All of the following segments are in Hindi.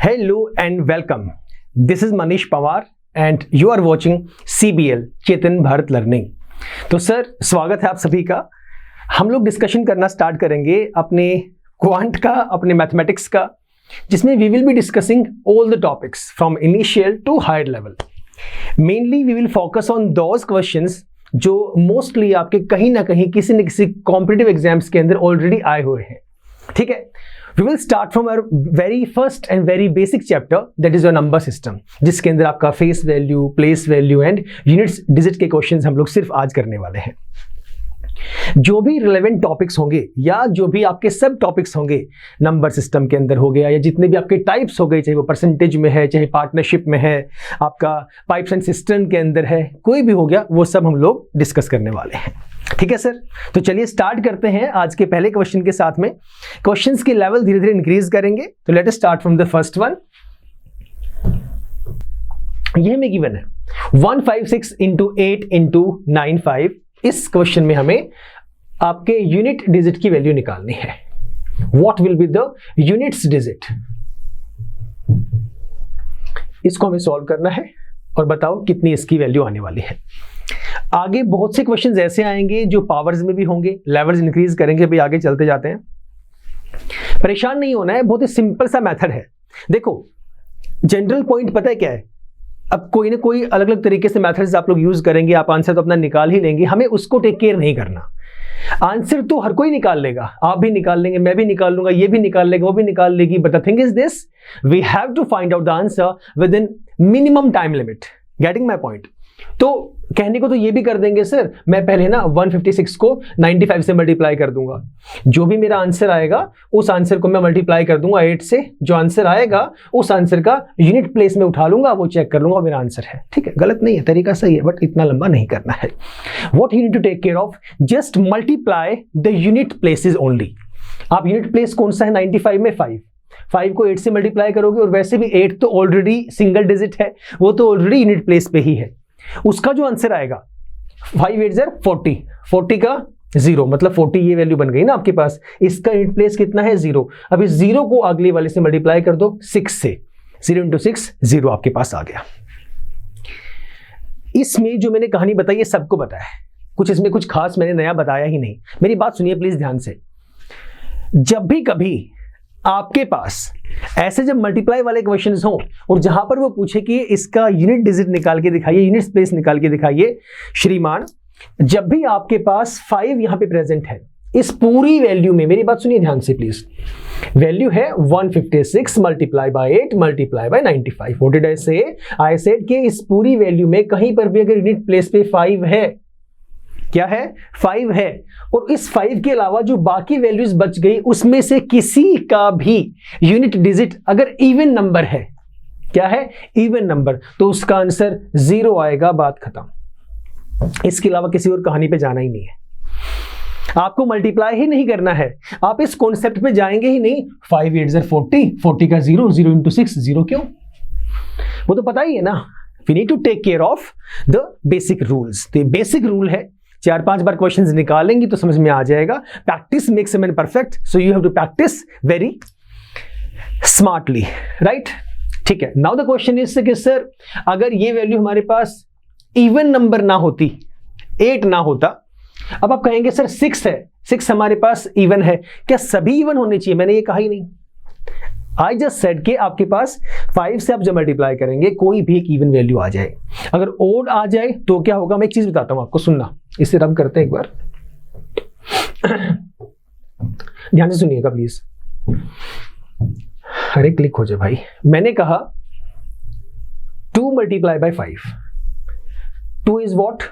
Hello and welcome. This is Manish Pawar and you are watching CBL Chetan Bharat learning. तो सर स्वागत है आप सभी का। हम लोग डिस्कशन करना स्टार्ट करेंगे अपने क्वांट का, अपने मैथमेटिक्स का, जिसमें we will be discussing all the topics from initial to higher level. Mainly we will focus on those questions जो मोस्टली आपके कहीं ना कहीं किसी न किसी कॉम्पिटिटिव एग्जाम्स के अंदर ऑलरेडी आए हुए हैं। ठीक है, we will start from our very first and very basic chapter, that is your number system, जिसके अंदर आपका face value, place value and units digit के क्वेश्चंस हम लोग सिर्फ आज करने वाले हैं। जो भी रिलेवेंट टॉपिक्स होंगे या जो भी आपके सब टॉपिक्स होंगे नंबर सिस्टम के अंदर हो गया, या जितने भी आपके टाइप्स हो गए, चाहे वो परसेंटेज में है, चाहे पार्टनरशिप में है, आपका पाइप्स एंड सिस्टम के अंदर है, कोई भी हो गया, वो सब हम लोग डिस्कस करने वाले हैं। ठीक है सर, तो चलिए स्टार्ट करते हैं आज के पहले क्वेश्चन के साथ में। क्वेश्चंस की लेवल धीरे धीरे इंक्रीज करेंगे, तो let us start from the first one. ये हमें गिवन है 156 इंटू 8 इंटू 95। इस क्वेश्चन में हमें आपके यूनिट डिजिट की वैल्यू निकालनी है। What will be the units digit, इसको हमें सॉल्व करना है और बताओ कितनी इसकी वैल्यू आने वाली है। आगे बहुत से क्वेश्चंस ऐसे आएंगे जो पावर्स में भी होंगे, लेवल्स इंक्रीज करेंगे। भाई आगे चलते जाते हैं, परेशान नहीं होना है, बहुत ही सिंपल सा मेथड है। देखो जनरल पॉइंट पता है क्या है, अब कोई ना कोई अलग अलग तरीके से मेथड्स आप लोग यूज करेंगे, आप आंसर तो अपना निकाल ही लेंगे, हमें उसको टेक केयर नहीं करना। आंसर तो हर कोई निकाल लेगा, आप भी निकाल लेंगे, मैं भी निकाल लूंगा, ये भी निकाल लेगा, वो भी निकाल लेगी, but the thing is this, we have to find out the answer within minimum time limit. Getting my point? तो कहने को तो ये भी कर देंगे सर, मैं पहले ना 156 को 95 से मल्टीप्लाई कर दूंगा, जो भी मेरा आंसर आएगा उस आंसर को मैं मल्टीप्लाई कर दूंगा 8 से, जो आंसर आएगा उस आंसर का यूनिट प्लेस में उठा लूंगा, वो चेक कर लूंगा मेरा आंसर है। ठीक है, गलत नहीं है, तरीका सही है, बट इतना लंबा नहीं करना है। What you need to take care of, just multiply the unit places only. आप यूनिट प्लेस कौन सा है 95 में? 5 को 8 से मल्टीप्लाई करोगे, और वैसे भी 8 तो ऑलरेडी सिंगल डिजिट है, वो तो ऑलरेडी यूनिट प्लेस पे ही है। उसका जो आंसर आएगा 5 8 40, 40 का 0, मतलब 40 ये वैल्यू बन गई ना आपके पास। इसका यूनिट प्लेस कितना है? 0। अब इस 0 को अगले वाले से मल्टीप्लाई कर दो 6 से, 0 इंटू 6 0 आपके पास आ गया। इसमें जो मैंने कहानी बताई है सबको बताया है, कुछ इसमें कुछ खास मैंने नया बताया ही नहीं। मेरी बात सुनिए प्लीज ध्यान से। जब भी कभी आपके पास ऐसे जब मल्टीप्लाई वाले क्वेश्चंस हो और जहां पर वो पूछे कि इसका यूनिट डिजिट निकाल के दिखाइए, यूनिट प्लेस निकाल के दिखाइए श्रीमान, जब भी आपके पास 5 यहां पे प्रेजेंट है, इस पूरी वैल्यू में, मेरी बात सुनिए ध्यान से प्लीज, वैल्यू है 156 multiply by 8 multiply by 95। What did I say? I said कि इस पूरी वैल्यू में कहीं पर भी अगर यूनिट प्लेस पे 5 है, क्या है? 5 है, और इस 5 के अलावा जो बाकी वैल्यूज बच गई उसमें से किसी का भी यूनिट डिजिट अगर इवन नंबर है, क्या है? इवन नंबर, तो उसका आंसर 0 आएगा, बात खत्म। इसके अलावा किसी और कहानी पे जाना ही नहीं है, आपको मल्टीप्लाई ही नहीं करना है, आप इस कॉन्सेप्ट पे जाएंगे ही नहीं। 5 8 40, 40 का 0, 0 इंटू 6 0, क्यों? वो तो पता ही है ना। We need to take care of the basic rules. तो बेसिक रूल है, 4-5 बार क्वेश्चंस निकालेंगे तो समझ में आ जाएगा। Practice makes a man perfect, so you have to practice very smartly, right? ठीक है, नाउ द क्वेश्चन इज कि सर अगर ये वैल्यू हमारे पास इवन नंबर ना होती, 8 ना होता, अब आप कहेंगे सर 6 है, 6 हमारे पास इवन है, क्या सभी इवन होने चाहिए? मैंने ये कहा ही नहीं। आई जस्ट सेड कि आपके पास 5 से आप जब मल्टीप्लाई करेंगे कोई भी एक इवन वैल्यू आ जाए, अगर ओड आ जाए तो क्या होगा? मैं एक चीज बताता हूं आपको, सुनना, इसे रब करते हैं एक बार, ध्यान से सुनिएगा प्लीज। अरे क्लिक हो जाए भाई। मैंने कहा 2 multiply by 5, 2 is what?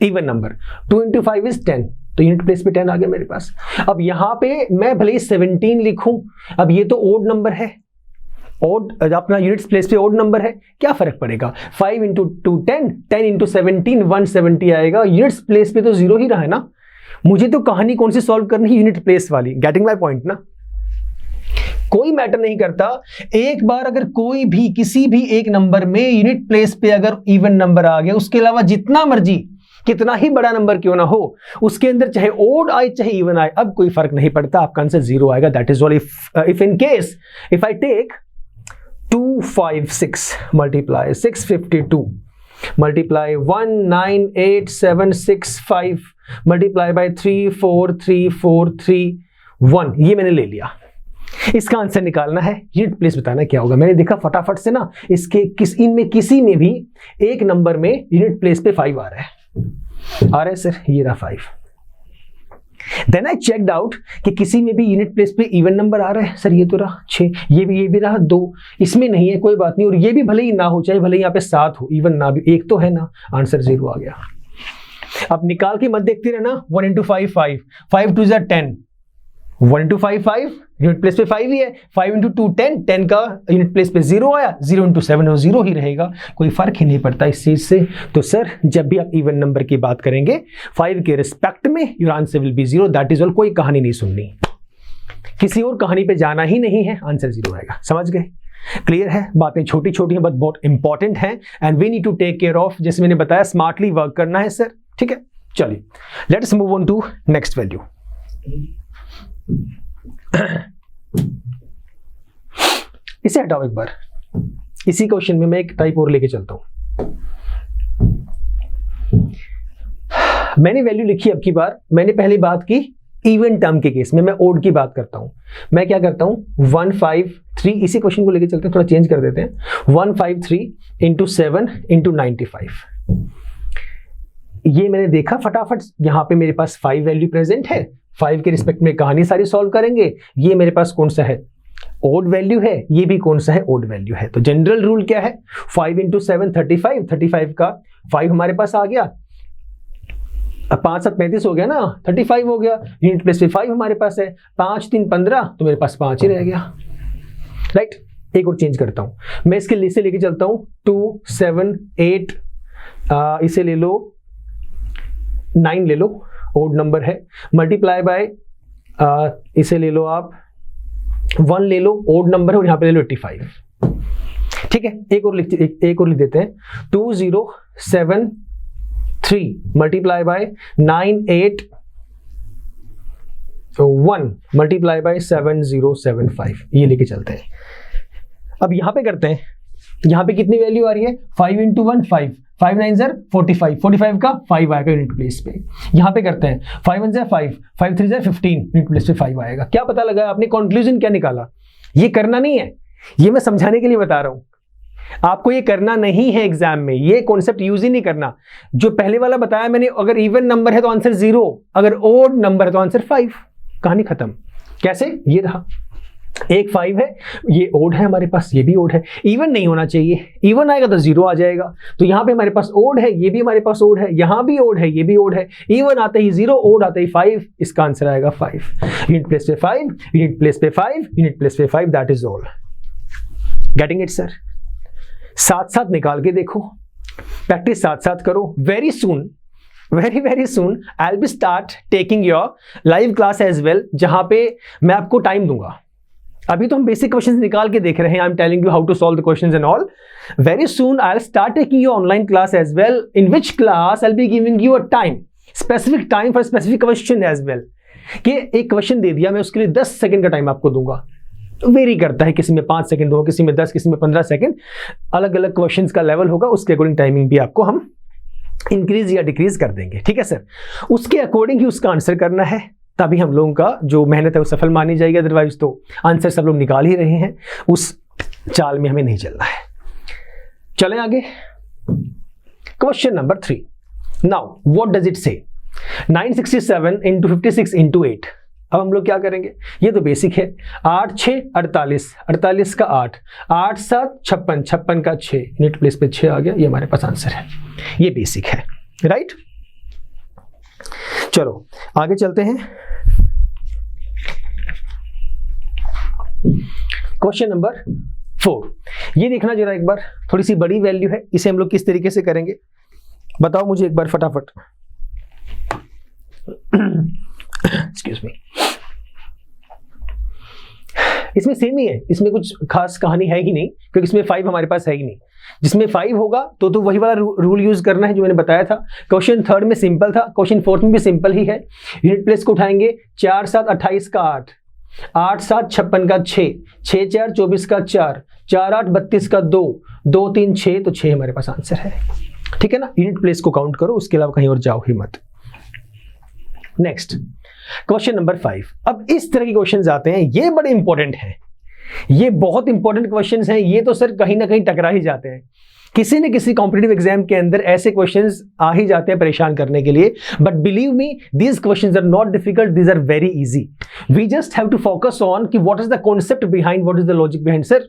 Even number, 2 into 5 is 10, तो यूनिट प्लेस पे 10 आ गया मेरे पास। अब यहां पे मैं भले ही 17 लिखूं, अब ये तो ओड नंबर है, ओड अपना यूनिट्स प्लेस पे ओड नंबर है, क्या फर्क पड़ेगा? 5 इंटू 2 10, 10 इंटू 17 170 आएगा, यूनिट्स प्लेस पे तो 0 ही रहा है ना। मुझे तो कहानी कौन सी सॉल्व करनी है? यूनिट प्लेस वाली। गेटिंग माई पॉइंट ना? कोई मैटर नहीं करता, एक बार अगर कोई भी किसी भी एक नंबर में यूनिट प्लेस पे अगर इवन नंबर आ गया, उसके अलावा जितना मर्जी कितना ही बड़ा नंबर क्यों ना हो, उसके अंदर चाहे ओड आए चाहे इवन आए, अब कोई फर्क नहीं पड़ता, आपका आंसर 0 आएगा। That is all. If in case if I take 256 multiply 652 multiply 198765 multiply by 343431, ये मैंने ले लिया। इसका आंसर निकालना है, यूनिट प्लेस बताना क्या होगा। मैंने देखा फटाफट से ना, इसके इनमें किसी में भी एक नंबर में यूनिट प्लेस पे 5 आ रहा है सर, ये रहा 5। देन आई चेकड आउट कि किसी में भी यूनिट प्लेस पे इवन नंबर आ रहा है सर, ये तो रहा 6, ये भी रहा 2, इसमें नहीं है, कोई बात नहीं, और ये भी भले ही ना हो, चाहे भले ही यहाँ पे 7 हो, इवन ना भी, एक तो है ना, आंसर 0 आ गया। अब निकाल के मत देखते रहना, 1 into 5 5, 5 2 is 10, 1 into 5 5, unit place पे 5 ही है, 5 into 2 10, 10 का यूनिट प्लेस पे 0 आया, 0 into 7 वो 0 ही रहेगा, कोई फर्क ही नहीं पड़ता इस चीज से। तो सर जब भी आप इवन नंबर की बात करेंगे 5 के रिस्पेक्ट में your answer will be 0, that is all. कोई कहानी नहीं सुननी, किसी और कहानी पे जाना ही नहीं है, आंसर 0 आएगा। समझ गए? क्लियर है? बातें छोटी छोटी हैं बट बहुत इंपॉर्टेंट हैं and we need to take care of, जैसे मैंने बताया स्मार्टली वर्क करना है सर, ठीक है। चलिए let's move on to next value. इसे हटाओ एक बार, इसी क्वेश्चन में मैं एक टाइप और लेके चलता हूं। मैंने वैल्यू लिखी अब की बार, मैंने पहली बात की इवन टर्म के केस में, मैं ओड की बात करता हूं। मैं क्या करता हूं, 153, इसी क्वेश्चन को लेके चलते हैं, थोड़ा चेंज कर देते हैं, 153 into 7 into 95। ये मैंने देखा फटाफट, यहां पे मेरे पास 5 वैल्यू प्रेजेंट है, 5 के रिस्पेक्ट में कहानी सारी सॉल्व करेंगे। ये मेरे पास कौन सा है, ओड वैल्यू है, ये भी कौन सा है, ओड वैल्यू है। तो जनरल रूल क्या है, 5 into 7 35, 35 का 5 हमारे पास आ गया, अब 5 7 35 हो गया ना, 35 हो गया, यूनिट प्लेस पे 5 हमारे पास है, 5 3 15, तो मेरे पास 5 ही रह गया, राइट। एक और चेंज करता हूं मैं, इसके लिए से लेके चलता हूं 2 7 8, इसे ले लो 9 ले लो, ओड नंबर है, मल्टीप्लाई बाय इसे ले लो आप 1 ले लो, ओड नंबर है, और यहां पे ले लो 85, ठीक है। एक और लिख देते हैं, 2073 मल्टीप्लाई बाय 981 मल्टीप्लाई बाय 7075, ये लेके चलते हैं। अब यहां पे करते हैं, यहां पे कितनी वैल्यू आ रही है, 5 into 1 5, 5 9 ज़र 45, 45 का 5 आएगा यूनिट प्लेस पे। यहां पे करते हैं 5 1 ज़र 5, 5 3 ज़र 15, यूनिट प्लेस पे 5 आएगा। क्या पता लगा आपने, कंक्लूजन क्या निकाला? ये करना नहीं है, ये मैं समझाने के लिए बता रहा हूं, आपको ये करना नहीं है एग्जाम में, ये कॉन्सेप्ट यूज ही नहीं करना। जो पहले वाला बताया मैंने, अगर इवन नंबर है तो आंसर 0, अगर ओड नंबर है तो आंसर 5, कहानी खत्म। कैसे? ये रहा, एक 5 है, ये ओड है हमारे पास, ये भी ओड है, इवन नहीं होना चाहिए, इवन आएगा तो 0 आ जाएगा। तो यहाँ पे हमारे पास ओड है, ये भी हमारे पास ओड है, यहाँ भी ओड है, ये भी ओड है, इवन आते ही 0, ओड आते ही 5, इसका आंसर आएगा 5। यूनिट प्लेस पे 5, यूनिट प्लेस पे 5, यूनिट प्लेस पे 5, that is all. Getting it sir? साथ साथ निकाल के देखो, प्रैक्टिस साथ साथ करो। Very soon I will be start taking your live class as well, जहां पे मैं आपको टाइम दूंगा। अभी तो हम बेसिक क्वेश्चंस निकाल के देख रहे हैं, I am telling you how to solve the questions and all. Very soon I will start taking your online class as well, in which class I will be giving you a time, specific time for specific question as well. कि एक क्वेश्चन दे दिया, मैं उसके लिए 10 सेकंड का टाइम आपको दूंगा, वेरी करता है, किसी में 5 सेकंड होगा, किसी में 10, किसी में 15 सेकंड, अलग अलग क्वेश्चंस का लेवल होगा, उसके अकॉर्डिंग टाइमिंग भी आपको हम इंक्रीज या डिक्रीज कर देंगे, ठीक है सर। उसके अकॉर्डिंग ही उसका आंसर करना है, तभी हम लोगों का जो मेहनत है वो सफल मानी जाएगी, अदरवाइज तो आंसर सब लोग निकाल ही रहे हैं, उस चाल में हमें नहीं चलना है। चलें आगे, question number 3। Now what does it से, 967 into 56 into 8। अब हम लोग क्या करेंगे, ये तो बेसिक है, 8 6 48, 48 का 8, 8 7 56, 56 का 6, यूनिट प्लेस पे 6 आ गया, ये हमारे पास आंसर है, ये बेसिक है, राइट। चलो आगे चलते हैं, क्वेश्चन नंबर 4। ये देखना जरा एक बार, थोड़ी सी बड़ी वैल्यू है, इसे हम लोग किस तरीके से करेंगे बताओ मुझे एक बार फटाफट। एक्सक्यूज मी, इसमें सेम ही है, इसमें कुछ खास कहानी है ही नहीं, क्योंकि इसमें 5 हमारे पास है ही नहीं। जिसमें 5 होगा तो वही वाला रूल यूज करना है जो मैंने बताया था। क्वेश्चन 3 में सिंपल था, क्वेश्चन 4 में भी सिंपल ही है। यूनिट प्लेस को उठाएंगे, 4 7 28 का 8, 8 7 56 का 6, 6 4 24 का 4, 4 8 32 का 2, 2 3 6, तो 6 हमारे पास आंसर है। ठीक है ना, यूनिट प्लेस को काउंट करो, उसके अलावा कहीं और जाओ ही मत। Next question number 5। अब इस तरह के क्वेश्चंस आते हैं, ये बड़े इंपॉर्टेंट हैं, ये बहुत इंपॉर्टेंट क्वेश्चंस हैं। ये तो सर कहीं ना कहीं टकरा ही जाते हैं, किसी न किसी कॉम्पिटिटिव एग्जाम के अंदर ऐसे क्वेश्चंस आ ही जाते हैं परेशान करने के लिए। But believe me, these questions are not difficult, these are very easy. We just have to focus on कि what is the concept behind, what is the logic behind. Sir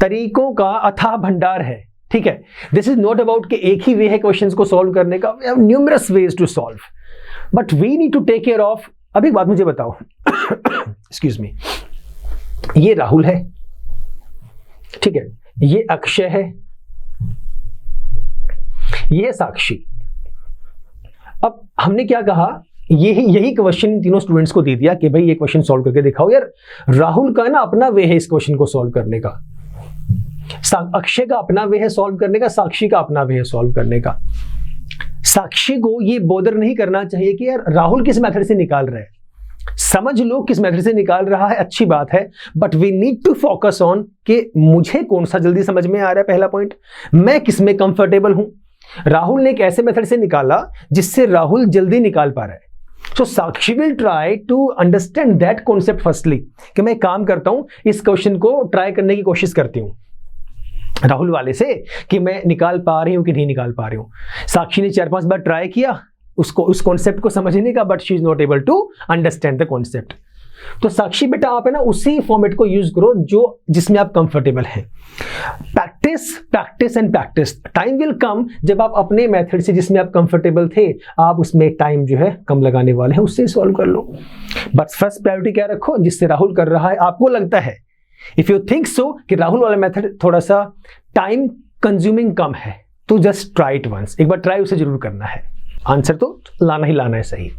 तरीकों का अथाह भंडार है। ठीक है, दिस इज नॉट अबाउट कि एक ही वे है क्वेश्चंस को सॉल्व करने का, we have numerous ways to solve, but we need to take care of. अभी एक बात मुझे बताओ, एक्सक्यूज मी, ये राहुल है, ठीक है, ये अक्षय है, ये साक्षी। अब हमने क्या कहा, यही क्वेश्चन इन तीनों स्टूडेंट्स को दे दिया कि भाई ये क्वेश्चन सॉल्व करके दिखाओ। यार राहुल का ना अपना वे है इस क्वेश्चन को सॉल्व करने का, अक्षय का अपना वे है सॉल्व करने का, साक्षी का अपना वे है सॉल्व करने का। साक्षी को ये बोदर नहीं करना चाहिए कि यार राहुल किस मेथड से निकाल रहा है, समझ लो किस मेथड से निकाल रहा है, अच्छी बात है, but we need to focus on कि मुझे कौन सा जल्दी समझ में आ रहा है, पहला पॉइंट, मैं किस में कंफर्टेबल हूं। राहुल ने एक ऐसे मेथड से निकाला जिससे राहुल जल्दी निकाल पा रहा है, so Sakshi will try to understand that concept firstly, कि मैं काम करता हूं, इस क्वेश्चन को ट्राई करने की कोशिश करती हूं राहुल वाले से कि मैं निकाल पा रही हूं कि नहीं निकाल पा रही हूं। साक्षी ने 4-5 बार ट्राई किया उसको, उस कॉन्सेप्ट को समझने का, but she is not able to understand the concept. तो साक्षी बेटा आप है ना उसी फॉर्मेट को यूज करो जो जिसमें आप कंफर्टेबल हैं। Practice practice and practice, time will come जब आप अपने मेथड से जिसमें आप कंफर्टेबल थे, आप उसमें टाइम जो है कम लगाने वाले हैं, उससे सॉल्व कर लो। बट फर्स्ट प्रायोरिटी क्या रखो, जिससे राहुल कर रहा है, आपको लगता है, इफ यू थिंक सो कि राहुल वाला मेथड थोड़ा सा टाइम कंज्यूमिंग कम है, तो जस्ट ट्राई इट वंस, एक बार ट्राई उसे जरूर करना है, आंसर तो लाना ही लाना है सही।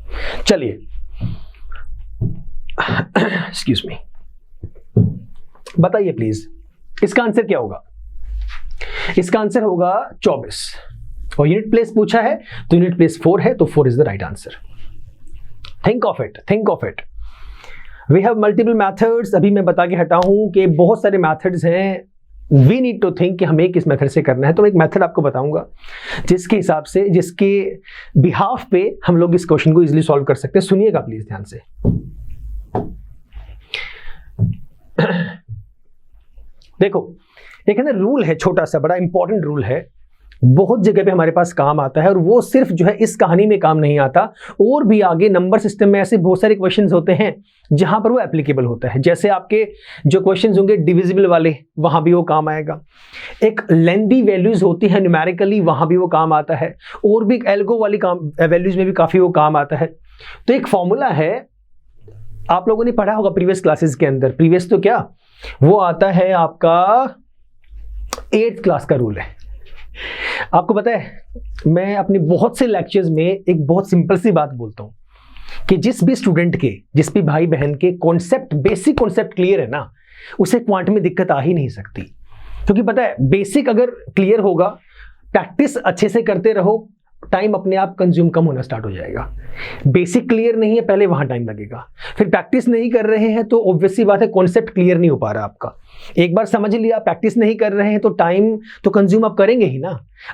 चलिए एक्सक्यूज मी, बताइए प्लीज इसका आंसर क्या होगा। इसका आंसर होगा 24, और यूनिट प्लेस पूछा है तो यूनिट प्लेस 4 है, तो 4 is the right answer. Think of it, think of it. We have multiple methods, अभी मैं बता के हटा हूं कि बहुत सारे मैथड्स हैं। वी नीड टू थिंक कि हमें किस मेथड से करना है। तो मैं एक मेथड आपको बताऊंगा जिसके हिसाब से, जिसके बिहाफ पे हम लोग इस क्वेश्चन को इजीली सॉल्व कर सकते हैं। सुनिएगा प्लीज ध्यान से। देखो एक है ना रूल है, छोटा सा बड़ा इंपॉर्टेंट रूल है, बहुत जगह पे हमारे पास काम आता है, और वो सिर्फ जो है इस कहानी में काम नहीं आता, और भी आगे नंबर सिस्टम में ऐसे बहुत सारे क्वेश्चंस होते हैं जहां पर वो एप्लीकेबल होता है। जैसे आपके जो क्वेश्चंस होंगे डिविजिबल वाले, वहां भी वो काम आएगा। एक लेंदी वैल्यूज होती है न्यूमेरिकली, वहां भी वो काम आता है, और भी एल्गो वाली काम वैल्यूज में भी काफी वो काम आता है। तो एक फॉर्मूला है, आप लोगों ने पढ़ा होगा प्रीवियस क्लासेस के अंदर, प्रीवियस तो क्या, वो आता है आपका 8th क्लास का रूल है। आपको पता है मैं अपने बहुत से लेक्चर्स में एक बहुत सिंपल सी बात बोलता हूं कि जिस भी स्टूडेंट के, जिस भी भाई बहन के कॉन्सेप्ट, बेसिक कॉन्सेप्ट क्लियर है ना, उसे क्वांट में दिक्कत आ ही नहीं सकती। क्योंकि पता है बेसिक अगर क्लियर होगा, प्रैक्टिस अच्छे से करते रहो, टाइम अपने आप कंज्यूम कम होना स्टार्ट हो जाएगा। बेसिक क्लियर नहीं है, पहले वहां टाइम लगेगा, फिर प्रैक्टिस नहीं कर रहे हैं तो ऑब्वियसली बात है कॉन्सेप्ट क्लियर नहीं हो पा रहा आपका। एक बार समझ लिया, प्रैक्टिस नहीं कर रहे हैं तो टाइम तो कंज्यूम आप करेंगे ही ना।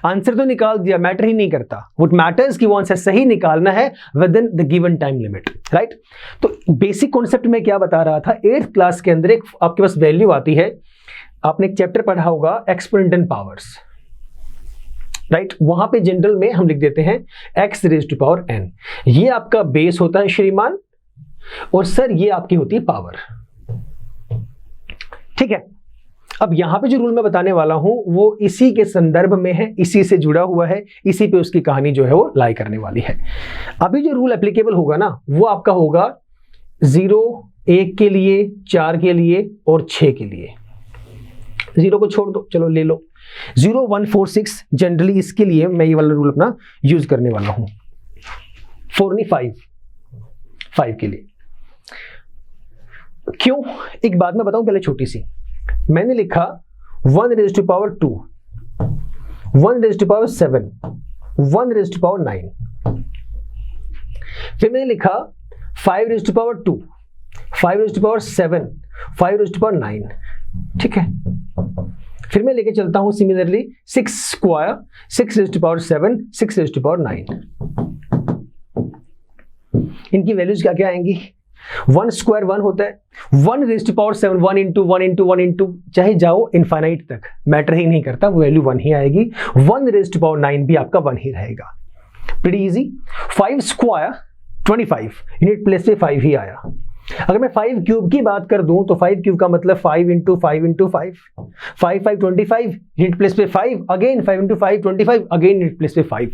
आंसर तो निकाल दिया, मैटर ही नहीं करता, व्हाट मैटर्स कि वो आंसर सही निकालना है with in the given time limit, right. तो बेसिक कॉन्सेप्ट में क्या बता रहा था, 8th क्लास के अंदर एक आपके पास वैल्यू आती है, आपने एक चैप्टर पढ़ा होगा एक्सपोनेंट पावर्स, राइट। वहां पे जनरल में हम लिख देते हैं x raise to power n, ये आपका बेस होता है श्रीमान, और सर ये आपकी होती है पावर, ठीक है। अब यहां पे जो रूल मैं बताने वाला हूं वो इसी के संदर्भ में है, इसी से जुड़ा हुआ है, इसी पे उसकी कहानी जो है वो लाई करने वाली है। अभी जो रूल एप्लीकेबल होगा ना, वो आपका होगा 0, 1 के लिए, 4 के लिए और 6 के लिए। 0 को छोड़ दो, चलो ले लो 0, 1, 4, 6। जनरली इसके लिए मैं ये वाला रूल अपना यूज करने वाला हूं, 4 नहीं 5 के लिए। क्यों, एक बात मैं बताऊं पहले छोटी सी। मैंने लिखा 1 raise to power 2, 1 raise to power 7, 1 raise to power 9। फिर मैंने लिखा 5 raise to power 2, 5 raise to power 7, 5 raise to power 9। ठीक है, फिर मैं लेके चलता हूं similarly 6 square 6 raised to power 7 6 raised to power 9। इनकी वैल्यूज क्या क्या आएंगी? 1 स्क्वायर 1 होता है, 1 raised to power 7 1 into 1 into 1 into चाहे जाओ इनफाइनाइट तक, मैटर ही नहीं करता, वो वैल्यू 1 ही आएगी। 1 raised to power 9 भी आपका 1 ही रहेगा। Pretty easy. 5 square 25, unit place पे 5 ही आया। अगर मैं 5 क्यूब की बात कर दूं तो 5 क्यूब का मतलब 5 into 5 into 5, 5 5 25, यूनिट प्लेस पे 5, again 5 into 5 25, again unit place पे 5।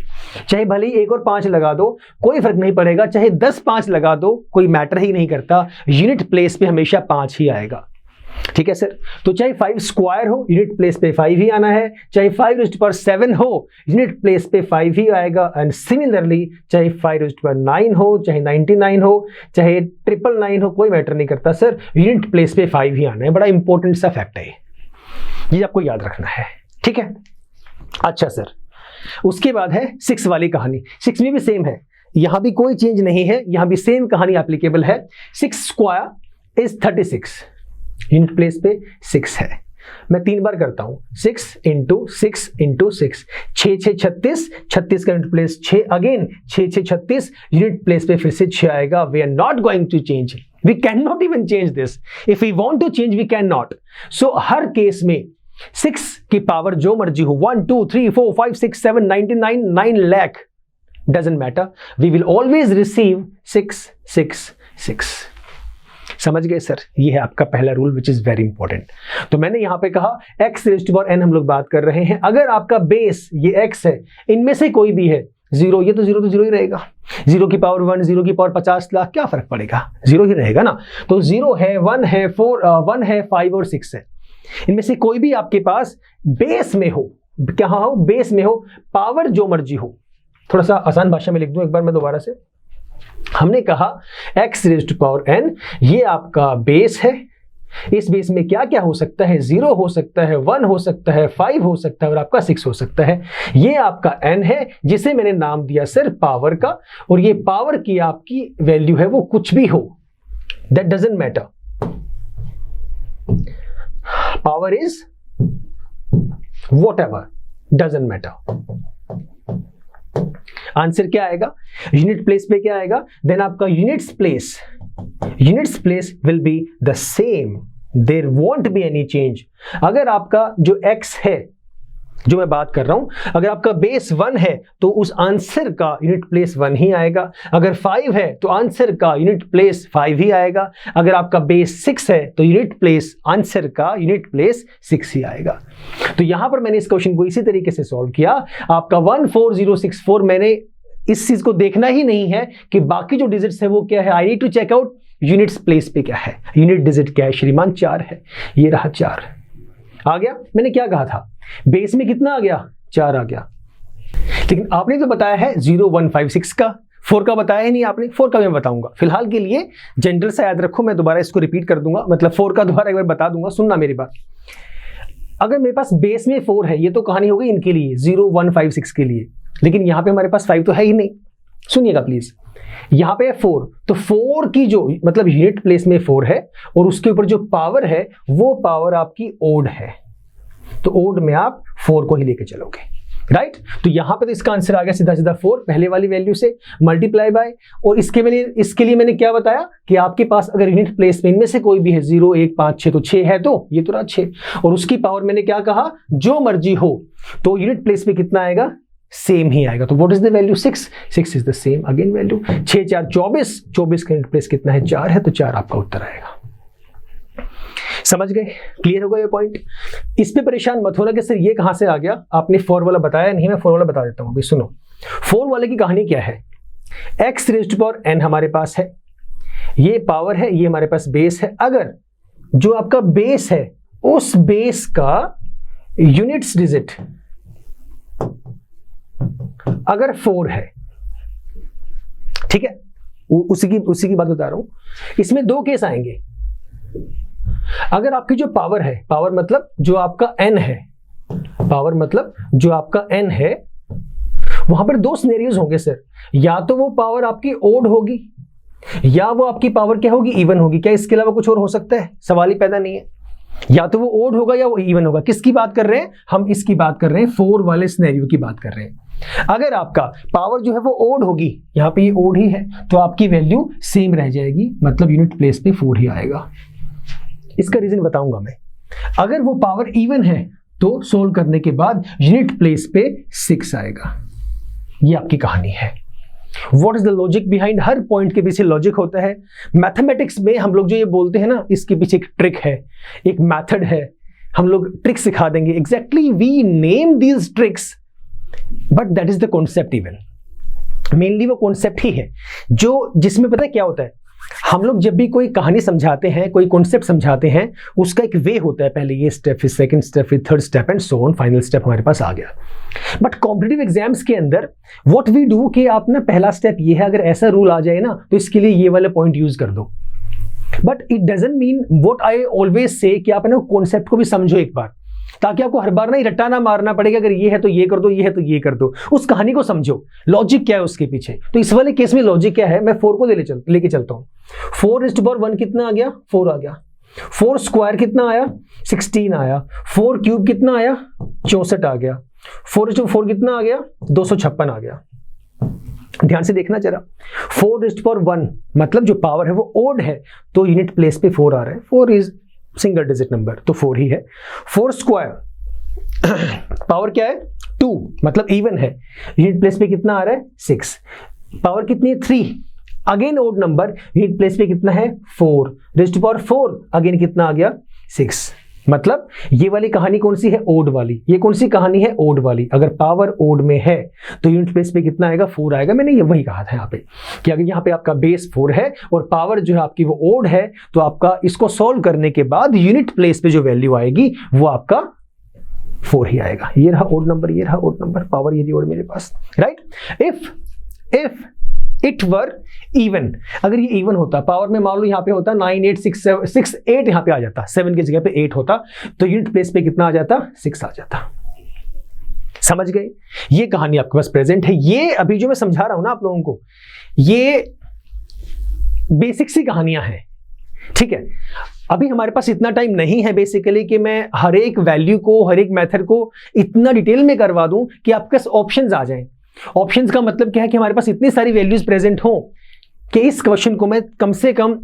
चाहे भले ही 1 और 5 लगा दो कोई फर्क नहीं पड़ेगा, चाहे 10 5 लगा दो कोई मैटर ही नहीं करता, यूनिट प्लेस पे हमेशा 5 ही आएगा। ठीक है सर, तो चाहे 5 स्क्वायर हो यूनिट प्लेस पे 5 ही आना है, चाहे 5 raised to power 7 हो यूनिट प्लेस पे 5 ही आएगा। एंड सिमिलरली चाहे 5 raised to power 9 हो, चाहे 99 हो, चाहे 999 हो, कोई मैटर नहीं करता सर, यूनिट प्लेस पे 5 ही आना है। बड़ा इंपॉर्टेंट सा फैक्ट है ये आपको याद रखना है। ठीक है, अच्छा सर, उसके बाद है 6 वाली कहानी। 6 में भी सेम है, यहां भी कोई चेंज नहीं है, यहां भी सेम कहानी एप्लीकेबल है। 6 स्क्वायर इज 36, यूनिट प्लेस पे 6 है। मैं 3 बार करता हूं, 6 into 6 into 6, 6 6 36, 36 का unit place 6, again 6 6 36, unit place पे फिर से 6 आएगा। We are not going to change, we can not even change this, if we want to change we can not. So हर केस में 6 की पावर जो मर्जी हो, 1 2 3 4 5 6 7 99 9 lakh, doesn't matter, we will always receive 6 6 6। समझ गए सर? ये है आपका पहला rule which is very important. तो मैंने यहां पे कहा x raised to power n हम लोग बात कर रहे हैं, अगर आपका बेस ये x है, इनमें से कोई भी है 0, ये तो 0 ही रहेगा। 0 की पावर 1, 0 की पावर 50 लाख, क्या फर्क पड़ेगा, 0 ही रहेगा ना। तो 0 है, 1 है, 1 है, 5 और 6 है, इनमें से कोई भी आपके पास बेस में हो, क्या हो, बेस में हो, पावर जो मर्जी हो। थोड़ा सा आसान भाषा में लिख दूं एक बार मैं दोबारा से। हमने कहा x raised to power n ये आपका बेस है, इस बेस में क्या क्या हो सकता है, 0 हो सकता है, 1 हो सकता है, 5 हो सकता है और आपका 6 हो सकता है। ये आपका n है जिसे मैंने नाम दिया सर पावर का, और ये पावर की आपकी वैल्यू है वो कुछ भी हो, that doesn't matter, power is whatever, doesn't matter. Answer क्या आएगा, यूनिट प्लेस पे क्या आएगा, देन आपका units place will be the same, there won't be any change. अगर आपका जो x है जो मैं बात कर रहा हूं, अगर आपका बेस 1 है तो उस आंसर का यूनिट प्लेस 1 ही आएगा। अगर 5 है तो आंसर का यूनिट प्लेस 5 ही आएगा। अगर आपका बेस 6 है तो यूनिट प्लेस आंसर का यूनिट प्लेस 6 ही आएगा। तो यहां पर मैंने इस क्वेश्चन को इसी तरीके से सॉल्व किया। आपका 14064, मैंने इस चीज को देखना ही नहीं है कि बाकी जो डिजिट्स है वो क्या है, I need to check out units place पे क्या है, यूनिट डिजिट क्या है श्रीमान, 4 है, ये रहा 4 आ गया। मैंने क्या कहा था, बेस में कितना आ गया, 4 आ गया, लेकिन आपने तो बताया है 0 1 5 6 का, 4 का बताया ही नहीं आपने। 4 का मैं बताऊंगा, फिलहाल के लिए जनरल सा याद रखो, मैं दोबारा इसको रिपीट कर दूंगा, मतलब 4 का दोबारा एक बार बता दूंगा, सुनना मेरी बात। अगर मेरे पास बेस में 4 है, ये तो कहानी हो गई इनके लिए 0 1 5 6 के लिए, लेकिन यहां पे हमारे पास 5 तो है ही नहीं। सुनिएगा प्लीज, यहां पे है 4, तो 4 की जो मतलब यूनिट प्लेस में 4 है और उसके ऊपर जो पावर है वो पावर आपकी ओड है, तो ओड में आप 4 को ही लेके चलोगे, राइट। तो यहां पे तो इसका आंसर आ गया सीधा सीधा 4 पहले वाली वैल्यू से मल्टीप्लाई बाय, और इसके लिए मैंने क्या बताया कि आपके पास अगर यूनिट प्लेस में इनमें से कोई भी है 0 1 5 6, तो 6 है, तो ये तो रहा 6, और उसकी पावर मैंने क्या कहा, जो मर्जी हो, तो यूनिट प्लेस में कितना आएगा, सेम ही आएगा। तो what is the value, 6 is the same again value. 6 4 24 का यूनिट प्लेस कितना है, 4 है, तो 4 आपका उत्तर आएगा। समझ गए, क्लियर हो गया ये पॉइंट। इस पे परेशान मत होना कि सर ये कहां से आ गया, आपने 4 वाला बताया नहीं, मैं 4 वाला बता देता हूं। अभी सुनो, 4 वाले की कहानी क्या है, x raised to power n हमारे पास है, ये पावर है, ये हमारे पास बेस है। अगर जो आपका बेस है उस बेस का यूनिट्स डिजिट अगर 4 है, ठीक है, उसी की बात बता रहा हूं। इसमें 2 केस आएंगे। अगर आपकी जो पावर है, पावर मतलब जो आपका n है, पावर मतलब जो आपका n है, वहां पर 2 सिनेरियोज होंगे सर, या तो वो पावर आपकी ओड होगी या वो आपकी पावर क्या होगी, इवन होगी। क्या इसके अलावा कुछ और हो सकता है, सवाल ही पैदा नहीं है। या तो वो ओड होगा या वो इवन होगा। किसकी बात कर रहे हैं हम? इसकी बात कर रहे हैं, 4 वाले सिनेरियो की बात कर रहे हैं। अगर आपका पावर जो है वो ओड होगी, यहां पे ये ओड ही है, तो आपकी वैल्यू सेम रह जाएगी, मतलब यूनिट प्लेस पे 4 ही आएगा। इसका रीजन बताऊंगा मैं। अगर वो पावर इवन है तो सोल्व करने के बाद यूनिट प्लेस पे 6 आएगा। ये आपकी कहानी है। What is the logic behind? Her point के पीछे लॉजिक होता है। मैथमेटिक्स में हम लोग जो ये बोलते हैं ना, इसके पीछे एक ट्रिक है, एक मेथड है। हम लोग ट्रिक सिखा देंगे। Exactly we name these tricks, but that is the concept. Even mainly वो कॉन्सेप्ट ही है जो, जिसमें पता है क्या होता है, हम लोग जब भी कोई कहानी समझाते हैं, कोई कॉन्सेप्ट समझाते हैं, उसका एक वे होता है। पहले ये स्टेप, फिर सेकंड स्टेप, फिर third step and so on, final step हमारे पास आ गया। बट कॉम्पिटिटिव एग्जाम्स के अंदर व्हाट वी डू कि आप ना, पहला स्टेप ये है, अगर ऐसा रूल आ जाए ना तो इसके लिए ये वाले पॉइंट यूज कर दो। But it doesn't mean what I always say कि आप ना कॉन्सेप्ट को भी समझो एक बार, ताकि आपको हर बार ना रट्टा ना मारना पड़ेगा। अगर ये है तो ये कर दो, ये है तो ये कर दो। उस कहानी को समझो, लॉजिक क्या है उसके पीछे। तो इस वाले केस में लॉजिक क्या है, मैं 4 को लेके चलता हूं। 4:1 कितना आ गया? 4 आ गया। 4 स्क्वायर कितना आया? 16 आया। 4 क्यूब कितना आया? 64 आ गया। 4:4 कितना आ गया? 256 आ गया। ध्यान से देखना जरा। 4:1 मतलब जो पावर है वो ओड है, तो यूनिट प्लेस पे 4 आ रहा है। 4 इज सिंगल डिजिट नंबर, तो 4 ही है। 4 स्क्वायर पावर क्या है? 2 मतलब इवन है, यूनिट प्लेस पे कितना आ रहा है? 6। पावर कितनी है? 3, again odd number, unit place पे कितना है? 4 अगेन कितना आ गया? 6। मतलब ये वाली कहानी कौन सी है? ओड वाली। ये कौन सी कहानी है? ओड वाली। अगर पावर ओड में है तो यूनिट प्लेस पे कितना आएगा? 4 आएगा। मैंने ये वही कहा था यहाँ पे कि अगर यहाँ पे आपका बेस 4 है और पावर जो है आपकी वो ओड है, तो आपका इसको सॉल्व करने के बाद यूनिट प्लेस पे जो वैल्यू आएगी वो आपका 4 ही आएगा। ये रहा ओड नंबर, ये रहा ओड नंबर, पावर ये ओड मेरे पास, right. If it were even, अगर ये इवन होता, पावर में मान लो यहाँ पे होता 9, 8, 6, 7, 6, 8 यहाँ पे आ जाता, 7 की जगह पे 8 होता, तो यूनिट प्लेस पे कितना आ जाता? 6 आ जाता। समझ गए? ये कहानी आपके पास प्रेजेंट है। ये अभी जो मैं समझा रहा हूं ना आप लोगों को, ये बेसिक सी कहानियां हैं, ठीक है। अभी हमारे पास इतना टाइम नहीं है बेसिकली कि मैं हर एक वैल्यू को, हर एक मेथड को इतना डिटेल में करवा दूं कि आपके पास ऑप्शंस आ जाएं। ऑप्शंस का मतलब क्या है कि हमारे पास इतनी सारी वैल्यूज प्रेजेंट हो कि इस क्वेश्चन को मैं कम से कम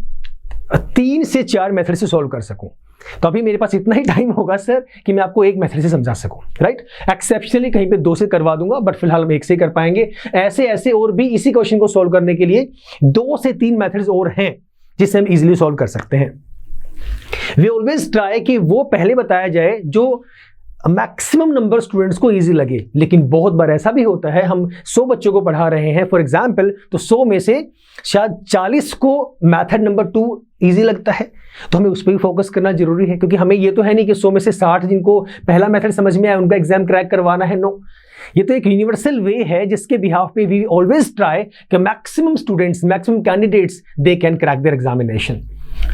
3 से 4 मेथड से सॉल्व कर सकूं। तो अभी मेरे पास इतना ही टाइम होगा सर कि मैं आपको एक मेथड से समझा सकूं, राइट। एक्सेप्शनली कहीं पे 2 से करवा दूंगा, बट फिलहाल हम 1 से कर पाएंगे। ऐसे ऐसे और भी इसी क्वेश्चन को सॉल्व करने के लिए 2 से 3 मेथड्स और हैं जिससे हम इजीली सॉल्व कर सकते हैं। वी ऑलवेज ट्राई कि वो पहले बताया जाए जो मैक्सिमम नंबर स्टूडेंट्स को इजी लगे। लेकिन बहुत बार ऐसा भी होता है, हम 100 बच्चों को पढ़ा रहे हैं फॉर एग्जांपल, तो 100 में से शायद 40 को मेथड नंबर 2 इजी लगता है, तो हमें उस पर भी फोकस करना जरूरी है। क्योंकि हमें ये तो है नहीं कि 100 में से 60 जिनको पहला मेथड समझ में आया उनका एग्जाम क्रैक करवाना है। नो, ये तो एक यूनिवर्सल वे है जिसके बिहाफ पे वी ऑलवेज ट्राई कि maximum students, maximum candidates they can crack their examination,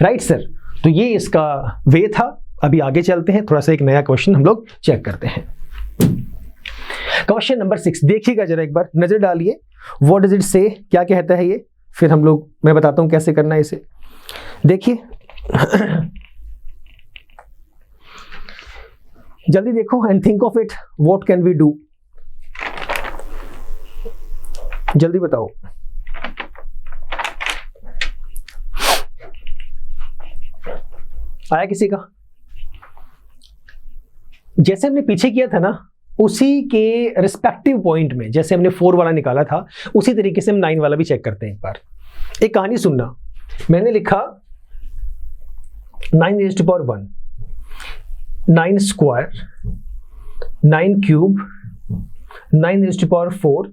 right sir. तो ये इसका वे था। अभी आगे चलते हैं, थोड़ा सा एक नया क्वेश्चन हम लोग चेक करते हैं। क्वेश्चन नंबर 6 देखिएगा जरा, एक बार नजर डालिए। व्हाट डज इट से, क्या कहता है ये, फिर हम लोग, मैं बताता हूं कैसे करना है इसे। देखिए जल्दी देखो and think of it, what can we do, जल्दी बताओ। आया किसी का? जैसे हमने पीछे किया था ना, उसी के रिस्पेक्टिव पॉइंट में जैसे हमने 4 वाला निकाला था, उसी तरीके से हम 9 वाला भी चेक करते हैं एक बार। एक कहानी सुनना, मैंने लिखा 9⁻1, 9 स्क्वायर, 9 क्यूब, 9⁻4,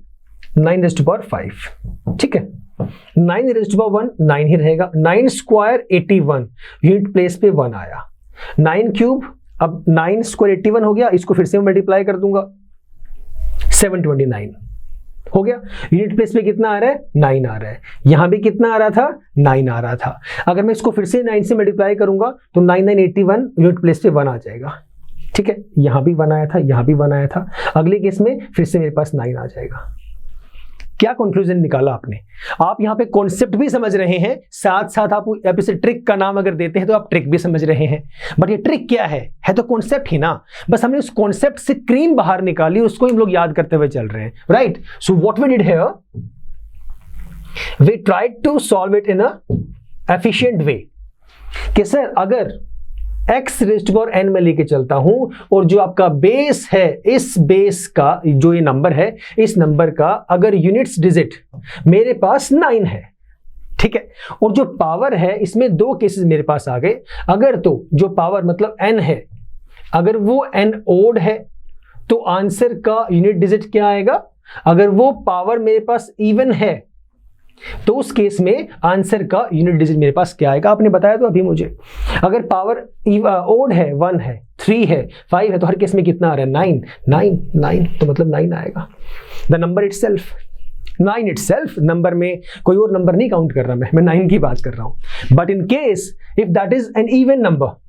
9⁻5, ठीक है। 9⁻1 9 ही रहेगा। 9 स्क्वायर 81, यूनिट प्लेस पे 1 आया। 9 क्यूब, अब 9 स्क्वायर 81 हो गया, इसको फिर से मल्टीप्लाई कर दूंगा, 729 हो गया। यूनिट प्लेस पे कितना आ रहा है? 9 आ रहा है। यहां भी कितना आ रहा था? 9 आ रहा था। अगर मैं इसको फिर से 9 से मल्टीप्लाई करूंगा तो 9,981 यूनिट प्लेस पे 1 आ जाएगा, ठीक है। यहां भी 1 आया था, यहां भी 1 आया था। अगले केस में फिर से मेरे पास 9 आ जाएगा। क्या कंक्लूजन निकाला आपने? आप यहाँ पे कॉन्सेप्ट भी समझ रहे हैं, साथ साथ आप इसे ट्रिक का नाम अगर देते हैं तो आप ट्रिक भी समझ रहे हैं। बट ये ट्रिक क्या है तो कॉन्सेप्ट ही ना, बस हमने उस कॉन्सेप्ट से क्रीम बाहर निकाली, उसको हम लोग याद करते हुए चल रहे हैं, right? So what we did here, we tried to solve it in a efficient way कि सर अगर x raised to power n में लेके चलता हूं और जो आपका बेस है, इस बेस का जो ये नंबर है, इस नंबर का अगर यूनिट्स डिजिट मेरे पास 9 है, ठीक है, और जो पावर है इसमें दो केसेस मेरे पास आ गए। अगर तो जो पावर मतलब n है, अगर वो n ओड है तो आंसर का यूनिट डिजिट क्या आएगा? अगर वो पावर मेरे पास इवन है तो उस केस में आंसर का यूनिट डिजिट मेरे पास क्या आएगा? आपने बताया तो अभी मुझे। अगर पावर ओड है, 1 है, 3 है, 5 है, तो हर केस में कितना आ रहा है? 9 तो मतलब 9 आएगा। The number itself, 9 itself, number में कोई और नंबर नहीं काउंट कर रहा मैं 9 की बात कर रहा हूं। But in case if that is an even number,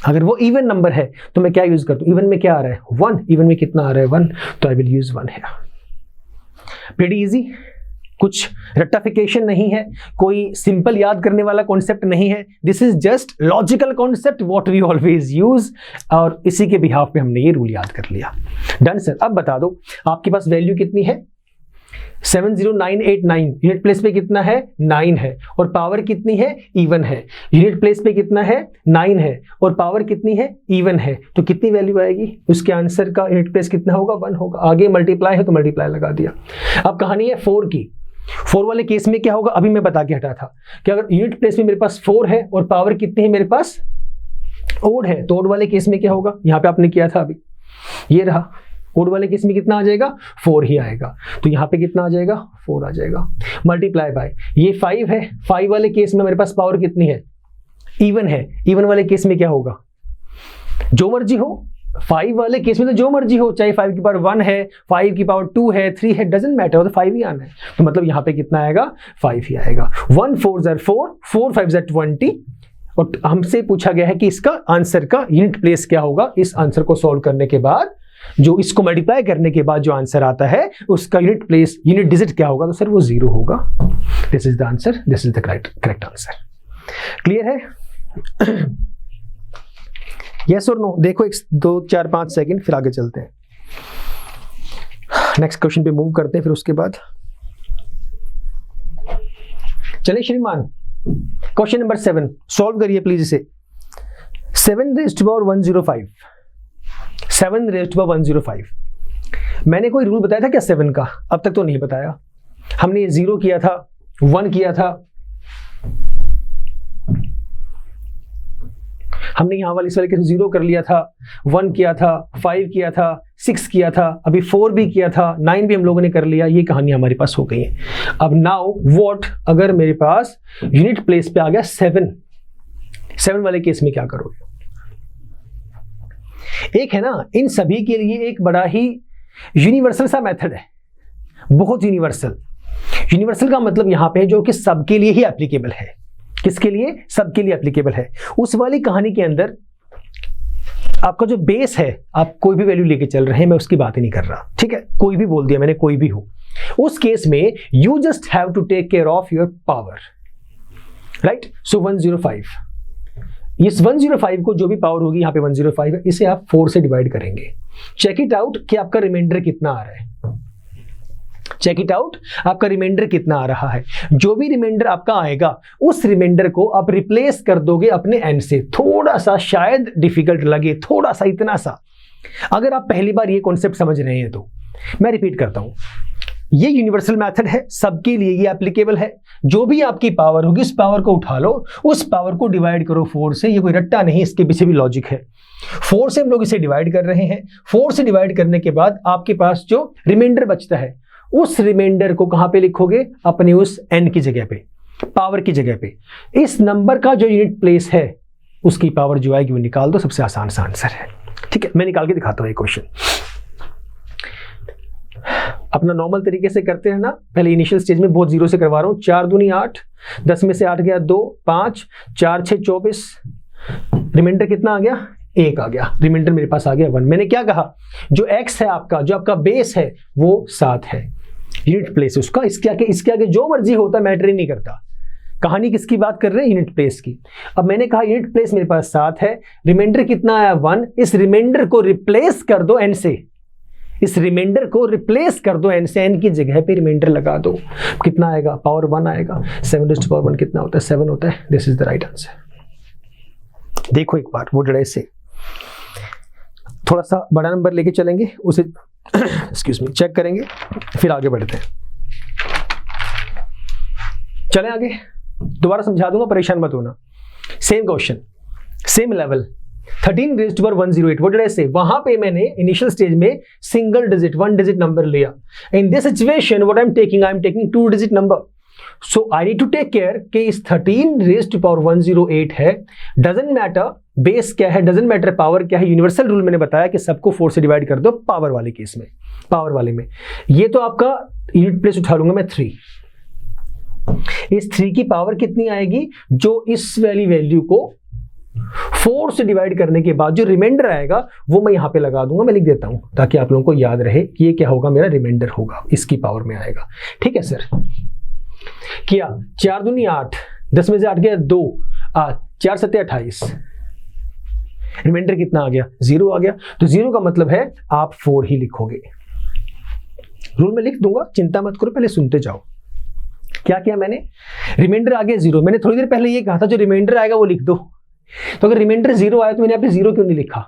अगर वो इवन नंबर है तो मैं क्या यूज करता हूं? इवन में क्या आ रहा है? 1। इवन में कितना आ रहा है? 1, तो आई विल यूज 1 है। प्रीटी इजी, कुछ रट्टाफिकेशन नहीं है, कोई सिंपल याद करने वाला कॉन्सेप्ट नहीं है। This is just logical concept what we always use, और इसी के बिहाफ पे हमने ये रूल याद कर लिया। Done sir. अब बता दो आपके पास वैल्यू कितनी है? 70989। यूनिट प्लेस पे कितना है? 9 है, और पावर कितनी है? इवन है। यूनिट प्लेस पे कितना है? 9 है, और पावर कितनी है? इवन है। तो कितनी वैल्यू आएगी? उसके आंसर का यूनिट प्लेस कितना होगा? 1 होगा। आगे मल्टीप्लाई है तो मल्टीप्लाई लगा दिया। अब कहानी है 4 की। 4 वाले केस में क्या होगा? अभी मैं बता के हटा था कि अगर यूनिट प्लेस में मेरे पास 4 है और पावर कितनी है मेरे पास? ओड है, तो ओड वाले केस में क्या होगा? यहाँ पे आपने किया था अभी, ये रहा। ओड वाले केस में कितना आ जाएगा? 4 ही आएगा। तो यहाँ पे कितना आ जाएगा? 4 आ जाएगा। मल्टीप्लाई बाय, ये 5 है, 5 वाले केस में मेरे पास पावर कितनी है? इवन है। इवन वाले केस में क्या होगा? जो मर्जी हो, 5 वाले केस में तो जो मर्जी हो, चाहे 5 की पावर 1 है, 5 की पावर 2 है, 3 है, डजंट मैटर, तो 5 ही आना है। तो मतलब यहाँ पे कितना आएगा? 5 ही आएगा। 1 4 ज़र 4, 4 5 ज़र 20, और हमसे पूछा गया है कि इसका आंसर का यूनिट प्लेस क्या होगा। इस आंसर को सॉल्व करने के बाद, जो इसको मल्टीप्लाई करने के बाद जो आंसर आता है उसका यूनिट प्लेस, यूनिट डिजिट क्या होगा? तो सर वो 0 होगा। This is the answer, this is the correct answer. Clear है? यस और नो? देखो 1 2 4 5 सेकंड, फिर आगे चलते हैं। नेक्स्ट क्वेश्चन पे मूव करते हैं फिर उसके बाद। चलिए श्रीमान, क्वेश्चन नंबर 7 सॉल्व करिए प्लीज इसे। 7 raised to power 105, 7 raised to power 105। मैंने कोई रूल बताया था क्या 7 का? अब तक तो नहीं बताया। हमने 0 किया था, 1 किया था, हमने यहाँ वाली इस वाले के 0 कर लिया था, 1 किया था, 5 किया था, 6 किया था, अभी 4 भी किया था, 9 भी हम लोगों ने कर लिया। ये कहानी हमारे पास हो गई है। अब नाउ व्हाट अगर मेरे पास यूनिट प्लेस पे आ गया 7 वाले केस में क्या करोगे? एक है ना, इन सभी के लिए एक बड़ा ही यूनिवर्सल सा मेथड है, बहुत यूनिवर्सल। यूनिवर्सल का मतलब यहां पे जो कि सबके लिए ही एप्लीकेबल है। किसके लिए? सबके लिए एप्लीकेबल है। उस वाली कहानी के अंदर आपका जो बेस है, आप कोई भी वैल्यू लेके चल रहे हैं, मैं उसकी बात ही नहीं कर रहा, ठीक है? कोई भी बोल दिया मैंने, कोई भी हो, उस केस में you just have to take care of your power, right? So 105, इस 105 को जो भी पावर होगी, यहाँ पे 105 है, इसे आप 4 से डिवाइड करेंगे। चेक इट आउट कि आपका रिमाइंडर कितना आ रहा है। चेक इट आउट, आपका रिमाइंडर कितना आ रहा है। जो भी रिमाइंडर आपका आएगा, उस रिमाइंडर को आप रिप्लेस कर दोगे अपने एंड से। थोड़ा सा शायद डिफिकल्ट लगे, थोड़ा सा, इतना सा। अगर आप पहली बार ये कॉन्सेप्ट समझ रहे हैं तो मैं रिपीट करता हूं, ये यूनिवर्सल मेथड है, सबके लिए ये एप्लीकेबल है। जो भी आपकी पावर होगी, उस पावर को उठा लो, उस पावर को डिवाइड करो 4 से। ये कोई रट्टा नहीं, इसके पीछे भी लॉजिक है। 4 से हम लोग इसे डिवाइड कर रहे हैं। 4 से डिवाइड करने के बाद आपके पास जो रिमाइंडर बचता है, उस रिमाइंडर को कहां पे लिखोगे? अपने उस n की जगह पे, पावर की जगह पे। इस नंबर का जो यूनिट प्लेस है, उसकी पावर जो आएगी वो निकाल दो। सबसे आसान सा आंसर है, ठीक है? मैं निकाल के दिखाता हूं ये क्वेश्चन। अपना नॉर्मल तरीके से करते हैं ना, पहले इनिशियल स्टेज में बहुत 0 से करवा रहा हूं। 4 दूनी 8, 10 में से 8 गया 2, 5, 4 6 24, रिमाइंडर कितना आ गया? 1 आ गया। रिमाइंडर मेरे पास आ गया 1। मैंने क्या कहा? जो x है आपका, जो आपका बेस है, वो 7 है। यूनिट प्लेस उसका, इसके आगे जो मर्जी होता है मैटर ही नहीं करता। कहानी किसकी बात कर रहे हैं? यूनिट प्लेस की। अब मैंने कहा यूनिट प्लेस मेरे पास 7 है, रिमाइंडर कितना आया 1, इस रिमाइंडर को रिप्लेस कर दो n से, इस रिमाइंडर को रिप्लेस कर दो n से, n की जगह पे रिमाइंडर लगा दो, कितना आएगा? पावर 1 आएगा। 7 raised to power 1 कितना होता है? 7 होता है। This is the right answer. देखो एक बार वो जरा से थोड़ा सा बड़ा नंबर लेके चलेंगे, उसे एक्सक्यूज मी चेक करेंगे, फिर आगे बढ़ते हैं। चलें आगे, दोबारा समझा दूंगा, परेशान मत होना। Same question, same level, 13 raised to power 108, what did I say? वहां पे मैंने इनिशियल स्टेज में सिंगल डिजिट 1 डिजिट नंबर लिया। In this situation what I am taking 2 digit number. So I need to take care कि इस 13 raised to power 108 है, डजंट मैटर बेस क्या है, डजंट मैटर पावर क्या है, यूनिवर्सल रूल मैंने बताया कि सबको 4 से डिवाइड कर दो पावर वाले केस में, पावर वाले में। ये तो आपका यूनिट प्लेस उठा लूंगा मैं 3। इस 3 की पावर कितनी आएगी? जो इस वाली वैल्यू को 4 से डिवाइड करने के बाद जो रिमाइंडर आएगा वो मैं यहां पे लगा दूंगा, मैं लिख देता हूं ताकि आप लोगों को याद रहे कि ये क्या होगा, मेरा रिमाइंडर होगा, इसकी पावर में आएगा। ठीक है सर, किया 4 दूनी 8, 10 में से 8 गया 2, 4 7 28, रिमाइंडर कितना आ गया? 0 आ गया। तो 0 का मतलब है आप 4 ही लिखोगे। रूल में लिख दूंगा, चिंता मत करो, पहले सुनते जाओ। क्या किया मैंने? रिमाइंडर आ गया 0, मैंने थोड़ी देर पहले ये कहा था जो रिमाइंडर आएगा वो लिख दो। तो अगर रिमाइंडर 0 आया तो मैंने यहाँ पे 0 क्यों नहीं लिखा?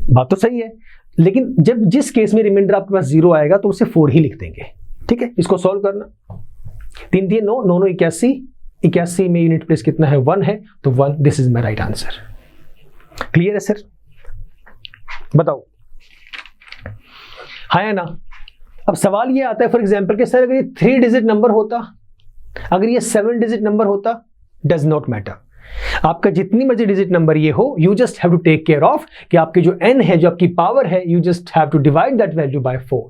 बात तो सही है, लेकिन जब जिस केस में रिमाइंडर आपके पास 0 आएगा तो उसे 4 ही लिख देंगे। ठीक है, इसको सॉल्व करना। 3 3 9 9 9 81, 81 में यूनिट प्लेस कितना है? 1 है, तो 1, this is my right answer. Clear है सर? बताओ, हाँ या ना? अब सवाल ये आता है फॉर एग्जाम्पल कि सर अगर ये 3 डिजिट नंबर होता, अगर ये 7 डिजिट नंबर होता, डज नॉट मैटर, आपका जितनी मर्जी डिजिट नंबर ये हो, you just have to take care of कि आपके जो n है, जो आपकी पावर है, you just have to divide that value by 4।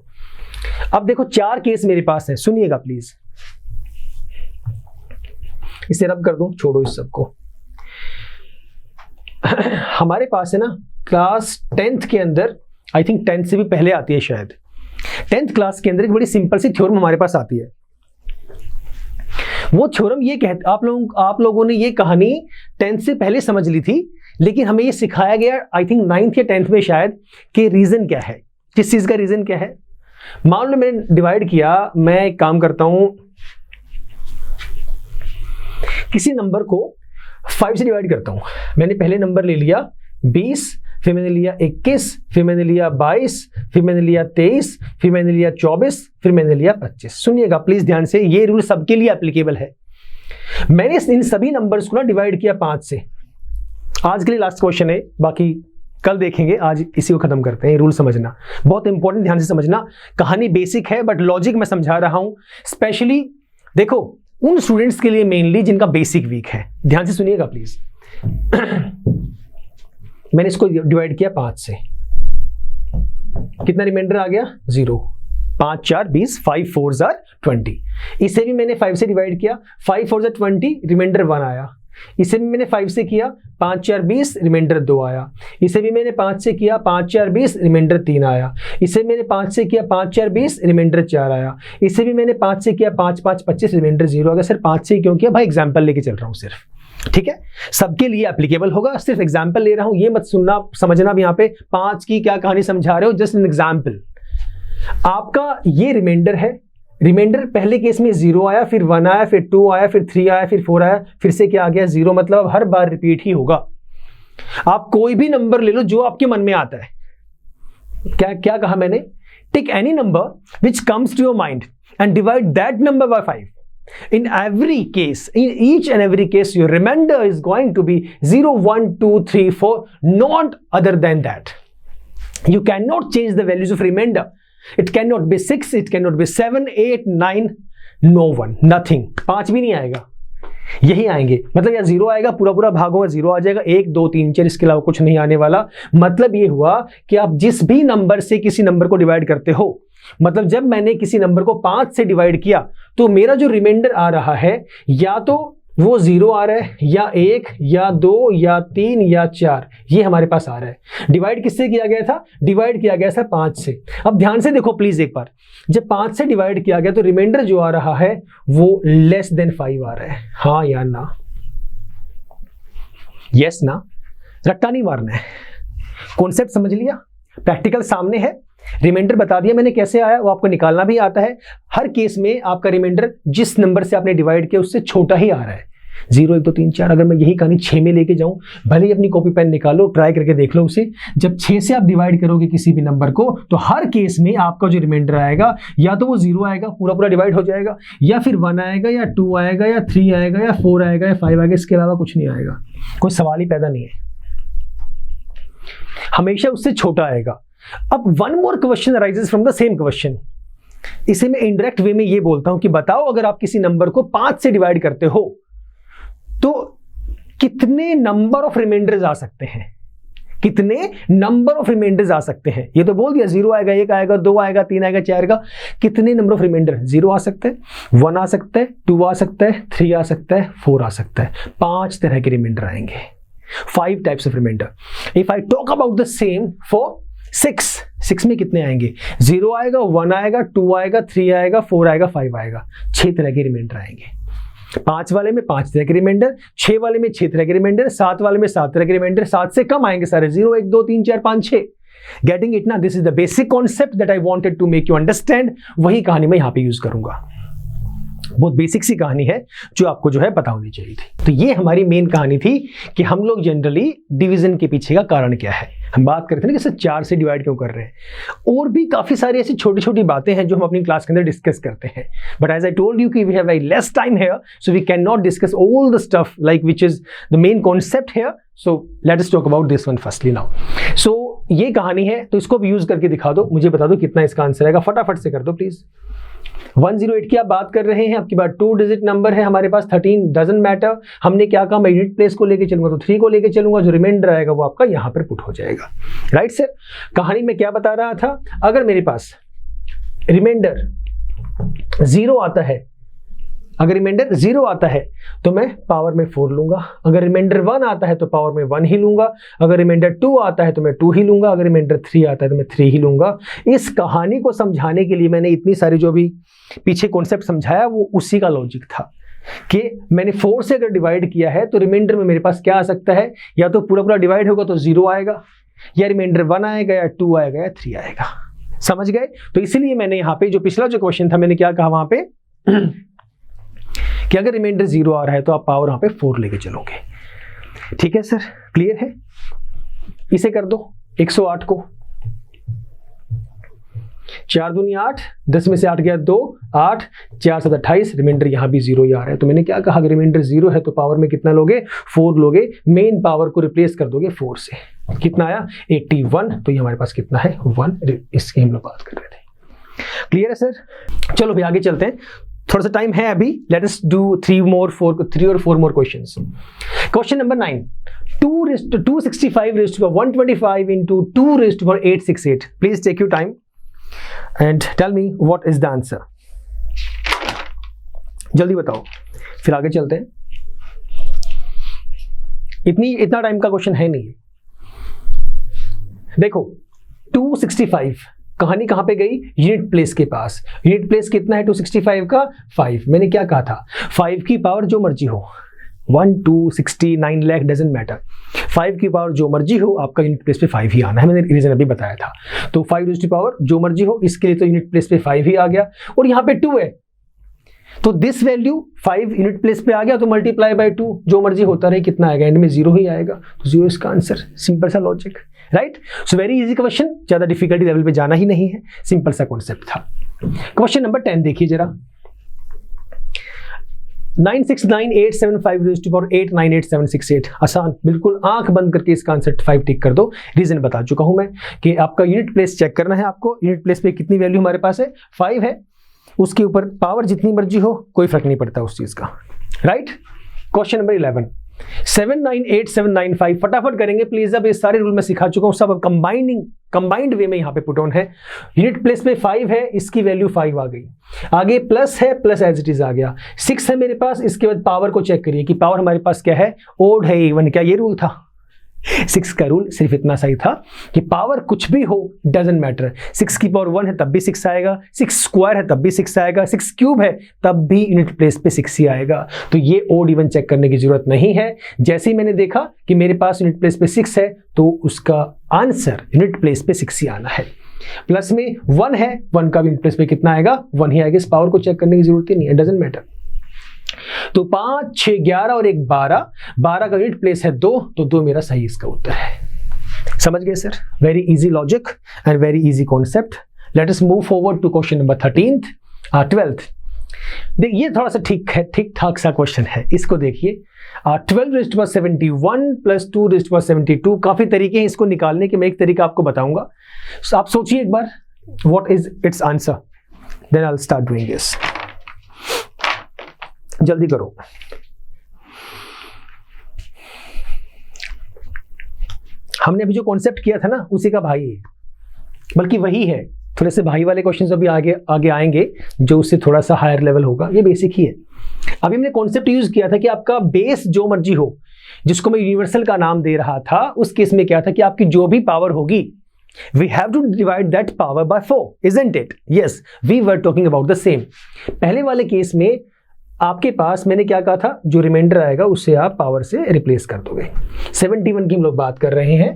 अब देखो 4 केस मेरे पास है, सुनिएगा प्लीज, इसे रब कर दूं, छोड़ो इस सबको। हमारे पास है ना क्लास 10th के अंदर, आई थिंक 10th से भी पहले आती है शायद, 10th क्लास के अंदर एक बड़ी सिंपल सी थ्योरम हमारे पास आती है। वो थ्योरम ये कहते, आप लोगों ने ये कहानी 10th से पहले समझ ली थी, लेकिन हमें ये सिखाया गया आई थिंक 9th या 10th में शायद कि रीजन क्या है, किस चीज का रीजन क्या है। मान लो मैंने डिवाइड किया, मैं एक काम करता हूं, किसी नंबर को 5 से डिवाइड करता हूं। मैंने पहले नंबर ले लिया 20, फिर मैंने लिया 21, फिर मैंने लिया 22, फिर मैंने लिया 23, फिर मैंने लिया 24, फिर मैंने लिया 25। सुनिएगा प्लीज ध्यान से, ये रूल सबके लिए एप्लीकेबल है। मैंने इन सभी नंबर्स को ना डिवाइड किया 5 से। आज के लिए लास्ट क्वेश्चन है, बाकी कल देखेंगे, आज इसी को खत्म करते हैं। रूल समझना बहुत इंपॉर्टेंट, ध्यान से समझना। कहानी बेसिक है बट लॉजिक मैं समझा रहा हूं, स्पेशली देखो उन स्टूडेंट्स के लिए मेनली जिनका बेसिक वीक है। ध्यान से सुनिएगा प्लीज। मैंने इसको डिवाइड किया 5 से, कितना रिमाइंडर आ गया? 0। 5 4 20, 5 4 जार 20। इसे भी मैंने 5 से डिवाइड किया, 5 4 जार 20, रिमाइंडर 1 आया। इसे भी मैंने 5 से किया, 5 4 20, रिमाइंडर 2 आया। इसे भी मैंने 5 से किया, 5 4 20, रिमाइंडर 3 आया। इसे मैंने 5 से किया, 5 4 20, रिमाइंडर 4 आया। इसे भी मैंने 5 से किया, 5 5 25, रिमाइंडर 0 आ गया। सर 5 से क्यों किया भाई? एग्जाम्पल लेके चल रहा हूँ सिर्फ, ठीक है, सबके लिए एप्लीकेबल होगा, सिर्फ एग्जाम्पल ले रहा हूं। ये मत सुनना समझना भी यहाँ पे 5 की क्या कहानी समझा रहे हो, जस्ट एन एग्जाम्पल। आपका ये रिमाइंडर है, रिमाइंडर पहले केस में 0 आया, फिर 1 आया, फिर 2 आया, फिर 3 आया, फिर 4 आया, फिर से क्या आ गया? 0। मतलब हर बार रिपीट ही होगा। आप कोई भी नंबर ले लो जो आपके मन में आता है। क्या क्या कहा मैंने? Take any number which comes to your mind and divide that number by 5. In every case, in each and every case, your remainder is going to be 0, 1, 2, 3, 4, not other than that. You cannot change the values of remainder. It cannot be 6, it cannot be 7, 8, 9, no one, nothing. 5 भी नहीं आएगा, यही आएंगे। मतलब या 0 आएगा, पूरा पूरा भाग होगा, 0 आ जाएगा, 1, 2, 3, 4, इसके अलावा कुछ नहीं आने वाला। मतलब ये हुआ कि आप जिस भी नंबर से किसी नंबर को डिवाइड करते हो, मतलब जब मैंने किसी नंबर को 5 से डिवाइड किया तो मेरा जो रिमाइंडर आ रहा है या तो वो 0 आ रहा है या 1 या 2 या 3 या 4, ये हमारे पास आ रहा है। डिवाइड किससे किया गया था? डिवाइड किया गया था 5 से। अब ध्यान से देखो प्लीज एक बार, जब 5 से डिवाइड किया गया तो रिमाइंडर जो आ रहा है वो लेस देन 5 आ रहा है। हाँ या ना? यस ना? रट्टा नहीं मारना है। कॉन्सेप्ट समझ लिया, प्रैक्टिकल सामने है, रिमाइंडर बता दिया मैंने कैसे आया, वो आपको निकालना भी आता है। हर केस में आपका रिमाइंडर जिस नंबर से आपने डिवाइड किया उससे छोटा ही आ रहा है। 0 1 2 3 4, अगर मैं यही कहानी 6 में लेके जाऊं, भले ही अपनी कॉपी पेन निकालो, ट्राई करके देख लो उसे, जब 6 से आप डिवाइड करोगे किसी भी नंबर को तो हर केस में आपका जो रिमाइंडर आएगा या तो वो 0 आएगा, पूरा पूरा डिवाइड हो जाएगा, या फिर 1 आएगा या 2 आएगा या 3 आएगा या 4 आएगा या 5 आएगा, इसके अलावा कुछ नहीं आएगा। कोई सवाल ही पैदा नहीं है, हमेशा उससे छोटा आएगा। अब one more question arises from the same question. इसे मैं इनडायरेक्ट वे में ये बोलता हूं कि बताओ अगर आप किसी नंबर को 5 से डिवाइड करते हो तो कितने नंबर ऑफ रिमाइंडर्स आ सकते हैं? कितने नंबर ऑफ रिमाइंडर्स आ सकते हैं? ये तो बोल दिया 0 आएगा, 1 आएगा, 2 आएगा, 3 आएगा, 4 आएगा। कितने नंबर ऑफ रिमाइंडर? 0 आ सकता है, 1 आ सकता है, 2 आ सकता है, 3 आ सकता है, 4 आ सकता है। 5 तरह के रिमाइंडर आएंगे, 5 types of remainder. If I talk about the same for 6 में कितने आएंगे? 0 आएगा, 1 आएगा, 2 आएगा, 3 आएगा, 4 आएगा, 5 आएगा। 6 तरह के रिमाइंडर आएंगे। 5 वाले में 5 तरह के रिमाइंडर, 6 वाले में 6 तरह के रिमाइंडर, 7 वाले में 7 तरह के रिमाइंडर। 7 से कम आएंगे सारे, 0 1 2 3 4 5 6। गेटिंग इट ना? This is the basic concept that I wanted to make you understand. वही कहानी मैं यहां पे यूज करूंगा। बहुत बेसिक सी कहानी है जो आपको जो है पता होनी चाहिए थी। तो ये हमारी मेन कहानी थी कि हम लोग जनरली डिवीजन के पीछे का कारण क्या है। हम बात करते हैं ना कि 4 से डिवाइड क्यों कर रहे हैं, और भी काफी सारी ऐसी छोटी छोटी बातें हैं जो हम अपनी क्लास के अंदर डिस्कस करते हैं। But as I told you कि we have very less time here, so we can not discuss all the stuff like which is the main concept here. So let us talk about this one firstly now. So ये कहानी है, तो इसको भी यूज करके दिखा दो, मुझे बता दो कितना इसका आंसर आएगा। फटाफट से कर दो प्लीज। 108 की आप बात कर रहे हैं, आपके पास 2 डिजिट नंबर है, हमारे पास 13, डजंट मैटर। हमने क्या कहा, मैं यूनिट प्लेस को लेके चलूंगा तो 3 को लेके चलूंगा, जो रिमाइंडर आएगा वो आपका यहां पर पुट हो जाएगा। Right sir? कहानी में क्या बता रहा था, अगर मेरे पास रिमाइंडर 0 आता है, अगर रिमाइंडर 0 आता है तो मैं पावर में 4 लूंगा, अगर रिमाइंडर 1 आता है तो पावर में 1 ही लूंगा, अगर रिमाइंडर 2 आता है तो मैं 2 ही लूंगा, अगर रिमाइंडर 3 आता है तो मैं 3 ही लूंगा। इस कहानी को समझाने के लिए मैंने इतनी सारी जो भी पीछे कॉन्सेप्ट समझाया वो उसी का लॉजिक था कि मैंने 4 से अगर डिवाइड किया है तो रिमाइंडर में मेरे पास क्या आ सकता है, या तो पूरा पूरा डिवाइड होगा तो 0 आएगा, या रिमाइंडर 1 आएगा, या 2 आएगा, या 3 आएगा। समझ गए? तो इसीलिए मैंने यहाँ पे जो पिछला जो क्वेश्चन था मैंने क्या कहा वहां पे कि अगर रिमाइंडर 0 आ रहा है तो आप पावर वहां पे 4 लेके चलोगे। ठीक है सर, क्लियर है? इसे कर दो 108 को, 4 दूनी 8, 10 में से 8 गया 2, 8, 4 7 28, रिमाइंडर यहां भी 0 ही आ रहा है। तो मैंने क्या कहा, अगर रिमाइंडर 0 है तो पावर में कितना लोगे, 4 लोगे, मेन पावर को रिप्लेस कर दोगे 4 से। कितना आया, 81। तो ये हमारे पास कितना है, 1। इसकी हम लोग बात कर रहे थे। क्लियर है सर? चलो भाई आगे चलते हैं, थोड़ा सा टाइम है अभी। लेट अस डू 3 और 4 more questions. Question number 9, 265 raised to 125 into 2 raised to 868. Please take your time and tell me what is the answer. जल्दी बताओ, फिर आगे चलते हैं। इतना टाइम का क्वेश्चन है नहीं। देखो 265, कहानी कहां पे गई, यूनिट प्लेस के पास। यूनिट प्लेस कितना है 265 का, 5। मैंने क्या कहा था, 5 की पावर जो मर्जी हो, 1 2 60 9 लाख डजंट मैटर, 5 की पावर जो मर्जी हो, आपका यूनिट प्लेस पे 5 ही आना है। मैंने रीजन अभी बताया था। तो 5 रेज़्ड टू पावर जो मर्जी हो, इसके लिए तो यूनिट प्लेस पे 5 ही आ गया, और यहाँ पे 2 है तो दिस वैल्यू 5 यूनिट प्लेस पे आ गया, तो मल्टीप्लाई बाय 2 जो मर्जी होता रहे, कितना आएगा, एंड में 0 ही आएगा। तो 0 इसका आंसर। सिंपल सा logic, right? So very easy question, ज्यादा डिफिकल्टी लेवल पे जाना ही नहीं है, सिंपल सा कॉन्सेप्ट था। क्वेश्चन नंबर 10 देखिए जरा, 969,875 raised to 898,768। आसान, बिल्कुल आंख बंद करके इसका आंसर 5 टिक कर दो। रीजन बता चुका हूं मैं कि आपका यूनिट प्लेस चेक करना है। आपको यूनिट प्लेस पे कितनी वैल्यू हमारे पास है, 5 है, उसके ऊपर पावर जितनी मर्जी हो, कोई फर्क नहीं पड़ता उस चीज का, राइट? Question number 11, 798,795। फटाफट करेंगे प्लीज। अब ये सारे रूल मैं सिखा चुका हूं, सब कंबाइनिंग कंबाइंड वे में यहाँ पे पुट ऑन है। यूनिट प्लेस में 5 है, इसकी वैल्यू 5 आ गई। आगे प्लस है, प्लस एज इट इज आ गया। 6 है मेरे पास, इसके बाद पावर को चेक करिए कि पावर हमारे पास क्या है, ओड है इवन। क्या ये रूल था? 6 का रूल सिर्फ इतना सही था कि पावर कुछ भी हो डजंट मैटर। 6 की पावर 1 है तब भी 6 आएगा, 6 स्क्वायर है तब भी 6 आएगा, 6 क्यूब है तब भी यूनिट प्लेस पे 6 ही आएगा। तो ये ओड इवन चेक करने की जरूरत नहीं है। जैसे ही मैंने देखा कि मेरे पास यूनिट प्लेस पे 6 है तो उसका आंसर यूनिट प्लेस पे 6 ही आना है। प्लस में 1 है, 1 का भी यूनिट प्लेस पे कितना आएगा, 1 ही आएगा। इस पावर को चेक करने की जरूरत ही नहीं है, डजंट मैटर। तो 5, 6, 11 और 1 12, 12 का यूनिट प्लेस है 2, तो 2 मेरा सही इसका उत्तर है। समझ गए sir? Very easy logic and very easy concept. Let us move forward to question number 12th। देखिए ये थोड़ा सा ठीक ठाक सा क्वेश्चन है, इसको देखिए। 12 raised to power 71 plus 2 raised to power 72। काफी तरीके हैं इसको निकालने के, मैं एक तरीका आपको बताऊंगा। So, आप सोचिए एक बार what is its answer, then I will start doing this. जल्दी करो। हमने अभी जो कॉन्सेप्ट किया था ना उसी का भाई है, बल्कि वही है। थोड़े से भाई वाले क्वेश्चंस अभी आगे आएंगे जो उससे थोड़ा सा हायर लेवल होगा, ये बेसिक ही है। अभी हमने कॉन्सेप्ट यूज किया था कि आपका बेस जो मर्जी हो, जिसको मैं यूनिवर्सल का नाम दे रहा था, उस केस में क्या था कि आपकी जो भी पावर होगी, we have to divide that power by 4, isn't it? Yes, we were talking about the same। पहले वाले केस में आपके पास मैंने क्या कहा था, जो रिमाइंडर आएगा उससे आप पावर से रिप्लेस कर दोगे। 71 की हम लोग बात कर रहे हैं,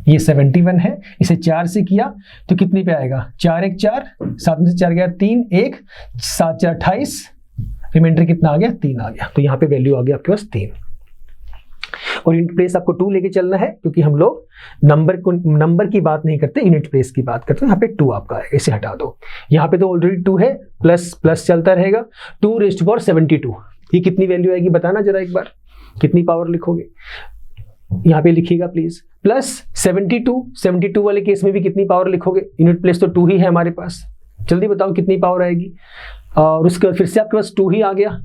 ये 71 है, इसे 4 से किया तो कितनी पे आएगा, 4 1 4, 7 में से 4 गया 3 1, 7 4 28, रिमाइंडर कितना आ गया, 3 आ गया। तो यहाँ पे वैल्यू आ गया आपके पास 3। और यूनिट प्लेस आपको 2 लेके चलना है, क्योंकि हम लोग नंबर की बात नहीं करते, यूनिट प्लेस की बात करते हैं। यहाँ पे 2 आपका है, इसे हटा दो। यहाँ पे तो ऑलरेडी 2 है, प्लस प्लस चलता रहेगा। 2 raised to power 72, ये कितनी वैल्यू आएगी बताना जरा एक बार, कितनी पावर लिखोगे यहाँ पे लिखिएगा प्लीज। प्लस 72 वाले केस में भी कितनी पावर लिखोगे, यूनिट प्लेस तो 2 ही है हमारे पास, जल्दी बताओ कितनी पावर आएगी। और उसके बाद फिर से आपके पास 2 ही आ गया,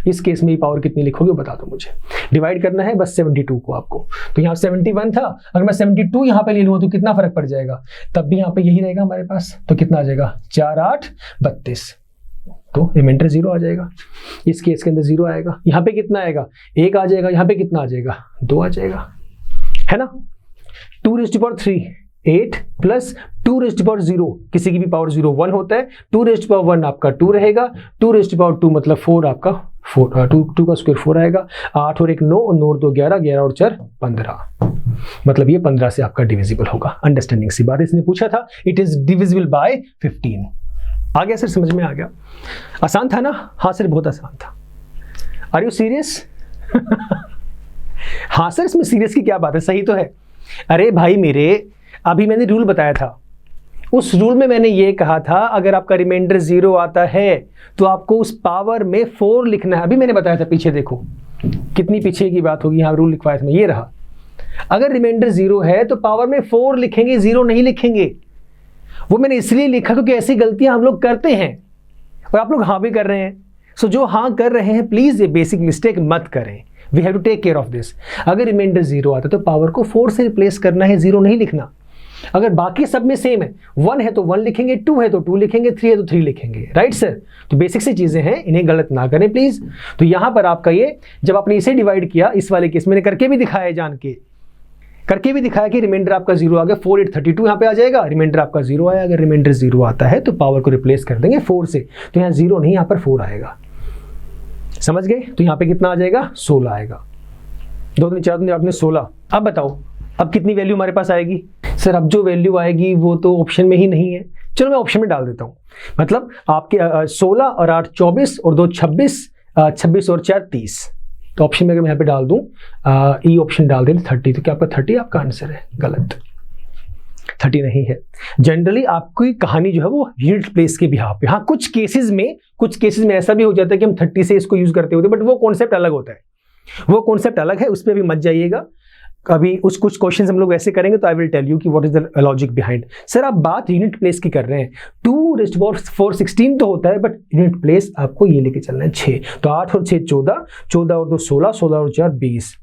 इस केस में पावर कितनी लिखोगे बता दो मुझे। डिवाइड करना है बस 72 को आपको। तो यहाँ 71 था, अगर मैं 72 यहाँ पे ले लूँ तो कितना फर्क पड़ जाएगा, तब भी यहाँ पे यही रहेगा हमारे पास। तो कितना आ जाएगा, 4 8 32, तो रिमाइंडर 0 आ जाएगा। इस केस के अंदर 0 आएगा। यहाँ पे कितना आएगा, 1 आ जाएगा। यहाँ पे कितना आ जाएगा, 2 आ जाएगा, है ना। 2 raised to power 3 8 plus 2 raised to power 0, किसी की भी पावर 0 1 होता है। 2 raised to power 1 आपका 2 रहेगा। 2 raised to power 2 मतलब 4 आपका 2 का स्क्वायर 4 आएगा। 8 और 1 9 और 9 और 2 11, 11 और 4 15, मतलब ये 15 से आपका डिविजिबल होगा। अंडरस्टैंडिंग सी बात, इसने पूछा था इट इज डिविजिबल बाय 15। आ गया सर, समझ में आ गया? आसान था ना? हाँ सर बहुत आसान था। Are you serious? हाँ सर इसमें सीरियस की क्या बात है, सही तो है। अरे भाई मेरे, अभी मैंने रूल बताया था, उस रूल में मैंने ये कहा था अगर आपका रिमाइंडर 0 आता है तो आपको उस पावर में 4 लिखना है। अभी मैंने बताया था, पीछे देखो कितनी पीछे की बात होगी। यहाँ रूल लिखवाया था, ये रहा। अगर रिमाइंडर 0 है तो पावर में 4 लिखेंगे, 0 नहीं लिखेंगे। वो मैंने इसलिए लिखा क्योंकि ऐसी गलतियां हम लोग करते हैं और आप लोग हाँ भी कर रहे हैं। सो जो हाँ कर रहे हैं प्लीज ये बेसिक मिस्टेक मत करें। We have to take care of this. अगर रिमाइंडर 0 आता है तो पावर को 4 से रिप्लेस करना है, 0 नहीं लिखना। अगर बाकी सब में सेम है, 1 है तो 1 लिखेंगे, 2 है तो 2 लिखेंगे, 3 है तो 3 लिखेंगे, राइट सर। तो बेसिक सी चीजें हैं, इन्हें गलत ना करें प्लीज। तो यहां पर आपका ये, जब आपने इसे डिवाइड किया, इस वाले केस मैंने करके भी दिखाया, जान के करके भी दिखाया कि रिमाइंडर आपका 0 आ गया। 4 8 32 यहाँ पे आ जाएगा, रिमाइंडर आपका 0 आया। अगर रिमाइंडर 0 आता है तो पावर को रिप्लेस कर देंगे 4 से, तो यहाँ 0 नहीं, यहाँ पर 4 आएगा। समझ गए? तो यहाँ पे कितना आ जाएगा, 16 आएगा। 2 3 4 आपने 16। अब बताओ अब कितनी वैल्यू हमारे पास आएगी? सर अब जो वैल्यू आएगी वो तो ऑप्शन में ही नहीं है। चलो मैं ऑप्शन में डाल देता हूँ। मतलब आपके 16 और 8 24 और 2 26, 26 और 4 30। तो ऑप्शन में अगर मैं यहाँ पे डाल दूँ ई ऑप्शन डाल दें 30, तो क्या आपका 30 आपका आंसर है? गलत, 30 नहीं है। जनरली आपकी कहानी जो है वो यूनिट प्लेस के बिहाफ पे। हाँ कुछ केसेस में ऐसा भी हो जाता है कि हम 30 से इसको यूज करते होते हैं, बट वो कॉन्सेप्ट अलग होता है, वो कॉन्सेप्ट अलग है, उस पर भी मत जाइएगा। अभी कुछ क्वेश्चंस हम लोग ऐसे करेंगे तो आई विल टेल यू कि what is the logic behind. Sir आप बात यूनिट प्लेस की कर रहे हैं, 2⁴16 तो होता है, बट यूनिट प्लेस आपको ये लेके चलना है 6। तो 8 और 6 14, 14 और 2 16, 16 और 4 20,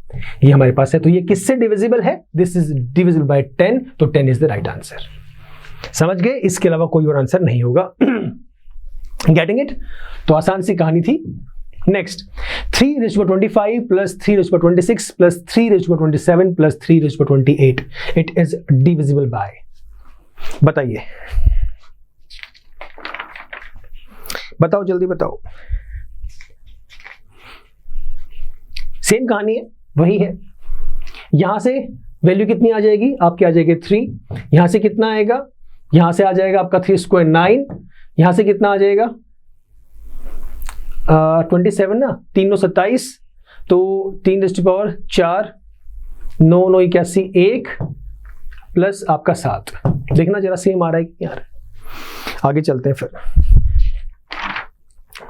ये हमारे पास है। तो ये किससे डिविजिबल है? दिस इज डिविजिबल बाय 10, तो 10 इज द राइट आंसर। समझ गए? इसके अलावा कोई और आंसर नहीं होगा। Getting it? तो आसान सी कहानी थी। Next, 3⁻25 plus 3⁻26 plus 3⁻27 plus 3⁻28, it is divisible by, बताइए, बताओ जल्दी बताओ। सेम कहानी है, वही है। यहां से वैल्यू कितनी आ जाएगी आपकी? आ जाएगी 3। यहां से कितना आएगा? यहां से आ जाएगा आपका 3² 9। यहां से कितना आ जाएगा? 27 ना, 3 9 27, तो 3⁴, 9 9 81, 1 प्लस आपका 7। देखना जरा सेम आ रहा है कि यार। आगे चलते हैं फिर,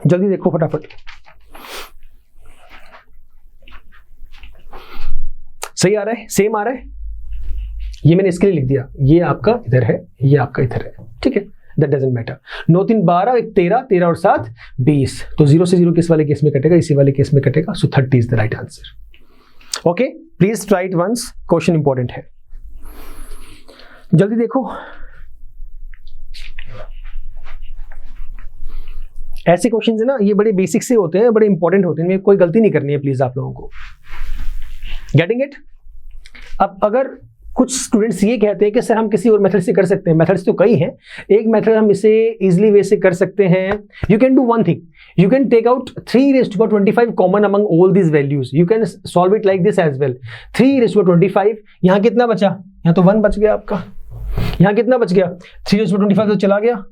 जल्दी देखो फटाफट। सही आ रहा है? सेम आ रहा है? ये मैंने इसके लिए लिख दिया, ये आपका इधर है, ये आपका इधर है, ठीक है, दैट डजंट मैटर। 9 3 12, 1 13, 13 और 7 20, तो 0 से 0 किस वाले केस में कटेगा? इसी वाले केस में कटेगा। So 30 is the right answer. Okay, please try it once, question important है, जल्दी देखो। ऐसे क्वेश्चन है ना, ये बड़े बेसिक से होते हैं, बड़े इंपॉर्टेंट होते हैं, कोई गलती नहीं करनी है प्लीज आप लोगों को। Getting it? अब अगर कुछ स्टूडेंट्स ये कहते हैं कि सर हम किसी और मेथड से कर सकते हैं, मेथड्स तो कई हैं, एक मेथड हम इसे इजीली वे से कर सकते हैं। You can do one thing, you can take out 3⁻25 common among all these values, you can solve it like this as well. 3⁻25, यहां कितना बचा? यहां तो 1 बच गया आपका। यहां कितना बच गया? 3⁻25 तो चला गया,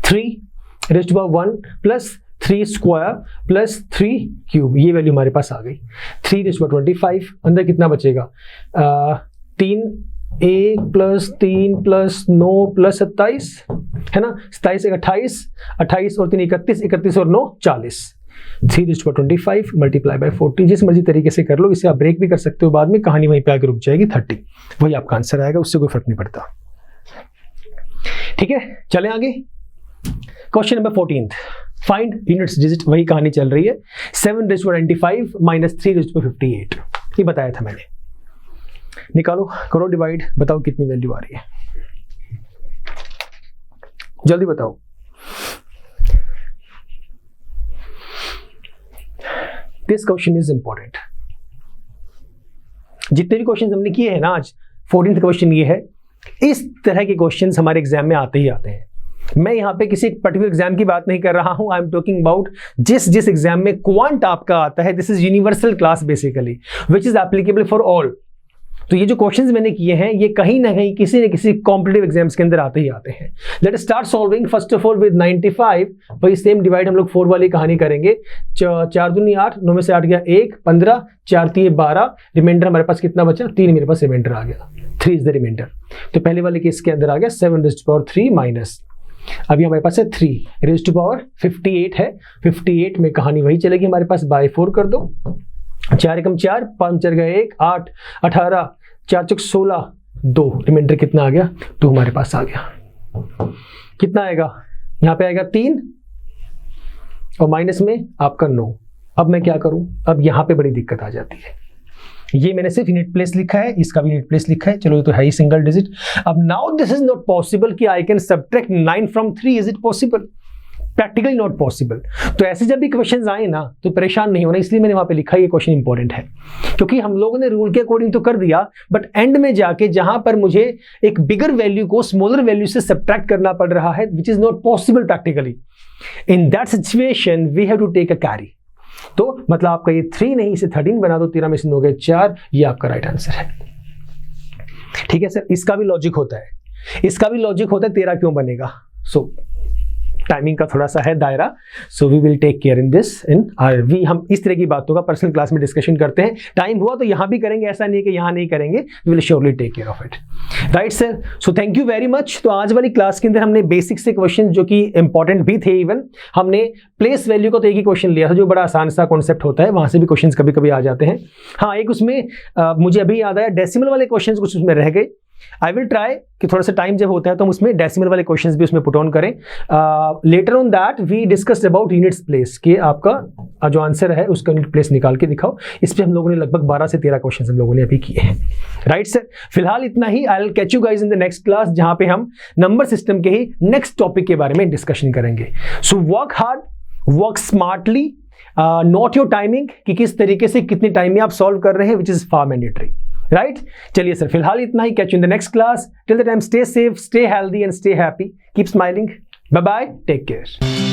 3⁻1 प्लस 3² प्लस 3³ ये वैल्यू हमारे पास आ गई। 3⁻25, अंदर कितना बचेगा? 3 1 प्लस 3 प्लस 9 प्लस 27 है ना, 27 1 28, 28 और 3 31, 31 और 9 40। 3⁻25 मल्टीप्लाई बाय 40, जिस मर्जी तरीके से कर लो, इसे आप ब्रेक भी कर सकते हो बाद में, कहानी वहीं पे आके रुक जाएगी। 30 वही आपका आंसर आएगा, उससे कोई फर्क नहीं पड़ता। ठीक है, चलें आगे। Question number 14, find units digit, वही कहानी चल रही है। 7⁻95 माइनस 3⁻58, ये बताया था मैंने। निकालो, करो डिवाइड, बताओ कितनी वैल्यू आ रही है, जल्दी बताओ। This question is important. जितने भी क्वेश्चन हमने किए हैं ना आज, 14th क्वेश्चन ये है। इस तरह के क्वेश्चंस हमारे एग्जाम में आते ही आते हैं। मैं यहां पे किसी पर्टिकुलर एग्जाम की बात नहीं कर रहा हूं, आई एम टॉकिंग अबाउट जिस एग्जाम में क्वांट आपका आता है, this is universal class basically, which is applicable for all. तो ये जो क्वेश्चंस मैंने किए हैं, ये कहीं ना कहीं किसी न किसी कॉम्पिटिटिव एग्जाम्स के अंदर आते ही आते हैं। Let us start solving first of all with 95। वही सेम डिवाइड हम लोग 4 वाली कहानी करेंगे। 4 दूनी 8, 9 में से 8 गया 1, 15, 4 3 12, रिमाइंडर हमारे पास कितना बचा? 3 मेरे पास रिमाइंडर आ गया, 3 इज द रिमाइंडर। तो पहले वाले केस के अंदर आ गया 7⁻³ माइनस, अभी हमारे पास है 3⁻58 है। 58 में कहानी वही चलेगी हमारे पास, बाय 4 कर दो। 4 एकम 4, 5 4 गए 1, 8 18, 4 चौक 16, 2, रिमाइंडर कितना आ गया? 2 हमारे पास आ गया। कितना आएगा? यहाँ पे आएगा 3 और माइनस में आपका 9। अब मैं क्या करूं? अब यहाँ पे बड़ी दिक्कत आ जाती है। ये मैंने सिर्फ यूनिट प्लेस लिखा है, इसका भी यूनिट प्लेस लिखा है, चलो ये तो है ही सिंगल डिजिट। अब now this is not possible कि I can subtract 9 from 3, is it possible? Practically not possible. तो ऐसे जब भी क्वेश्चंस आए ना तो परेशान नहीं होना, इसलिए मैंने वहां पे लिखा ये क्वेश्चन इंपॉर्टेंट है, क्योंकि हम लोगों ने रूल के अकॉर्डिंग तो कर दिया, बट एंड में जाके जहां पर मुझे एक बिगर वैल्यू को स्मॉलर वैल्यू से सब्ट्रैक्ट करना पड़ रहा है, which is not possible practically, in that situation we have to take a carry. तो मतलब आपका ये 3 नहीं, इसे 13 बना दो, 13 में से 9 गए 4, ये आपका राइट आंसर है। ठीक है सर, इसका भी लॉजिक होता है, इसका भी लॉजिक होता है, 13 क्यों बनेगा? सो टाइमिंग का थोड़ा सा है दायरा, so we will take care in this we हम इस तरह की बातों का पर्सनल क्लास में डिस्कशन करते हैं। टाइम हुआ तो यहाँ भी करेंगे, ऐसा नहीं कि यहाँ नहीं करेंगे, we will surely take care of it. Right sir, so thank you very much. तो आज वाली क्लास के अंदर हमने बेसिक से क्वेश्चन जो कि इंपॉर्टेंट भी थे, इवन हमने प्लेस वैल्यू का तो एक ही क्वेश्चन लिया था जो बड़ा आसान सा कॉन्सेप्ट होता है, वहाँ से भी क्वेश्चन कभी कभी आ जाते हैं। हाँ, एक उसमें मुझे अभी याद आया, डेसिमल वाले क्वेश्चन कुछ उसमें रह गए। आई विल ट्राई कि थोड़ा सा टाइम जब होता है तो हम उसमें डेसिमल वाले क्वेश्चंस भी उसमें पुट ऑन करें। Later on that we discussed about units place, कि आपका जो आंसर है उसका यूनिट प्लेस निकाल के दिखाओ। इस पे हम लोगों ने लगभग 12 से 13 क्वेश्चंस हम लोगों ने अभी किए हैं। राइट सर, फिलहाल इतना ही। I will catch you guys in the next class, जहां पे हम नंबर सिस्टम के ही नेक्स्ट टॉपिक के बारे में डिस्कशन करेंगे। So work hard, work smartly, not your timing, कि किस तरीके से कितनी टाइम में आप सॉल्व कर रहे हैं, which is far mandatory. Right, चलिए सर, फिलहाल इतना ही। Catch you in the next class. Till the time, stay safe, stay healthy and stay happy, keep smiling. Bye bye, take care.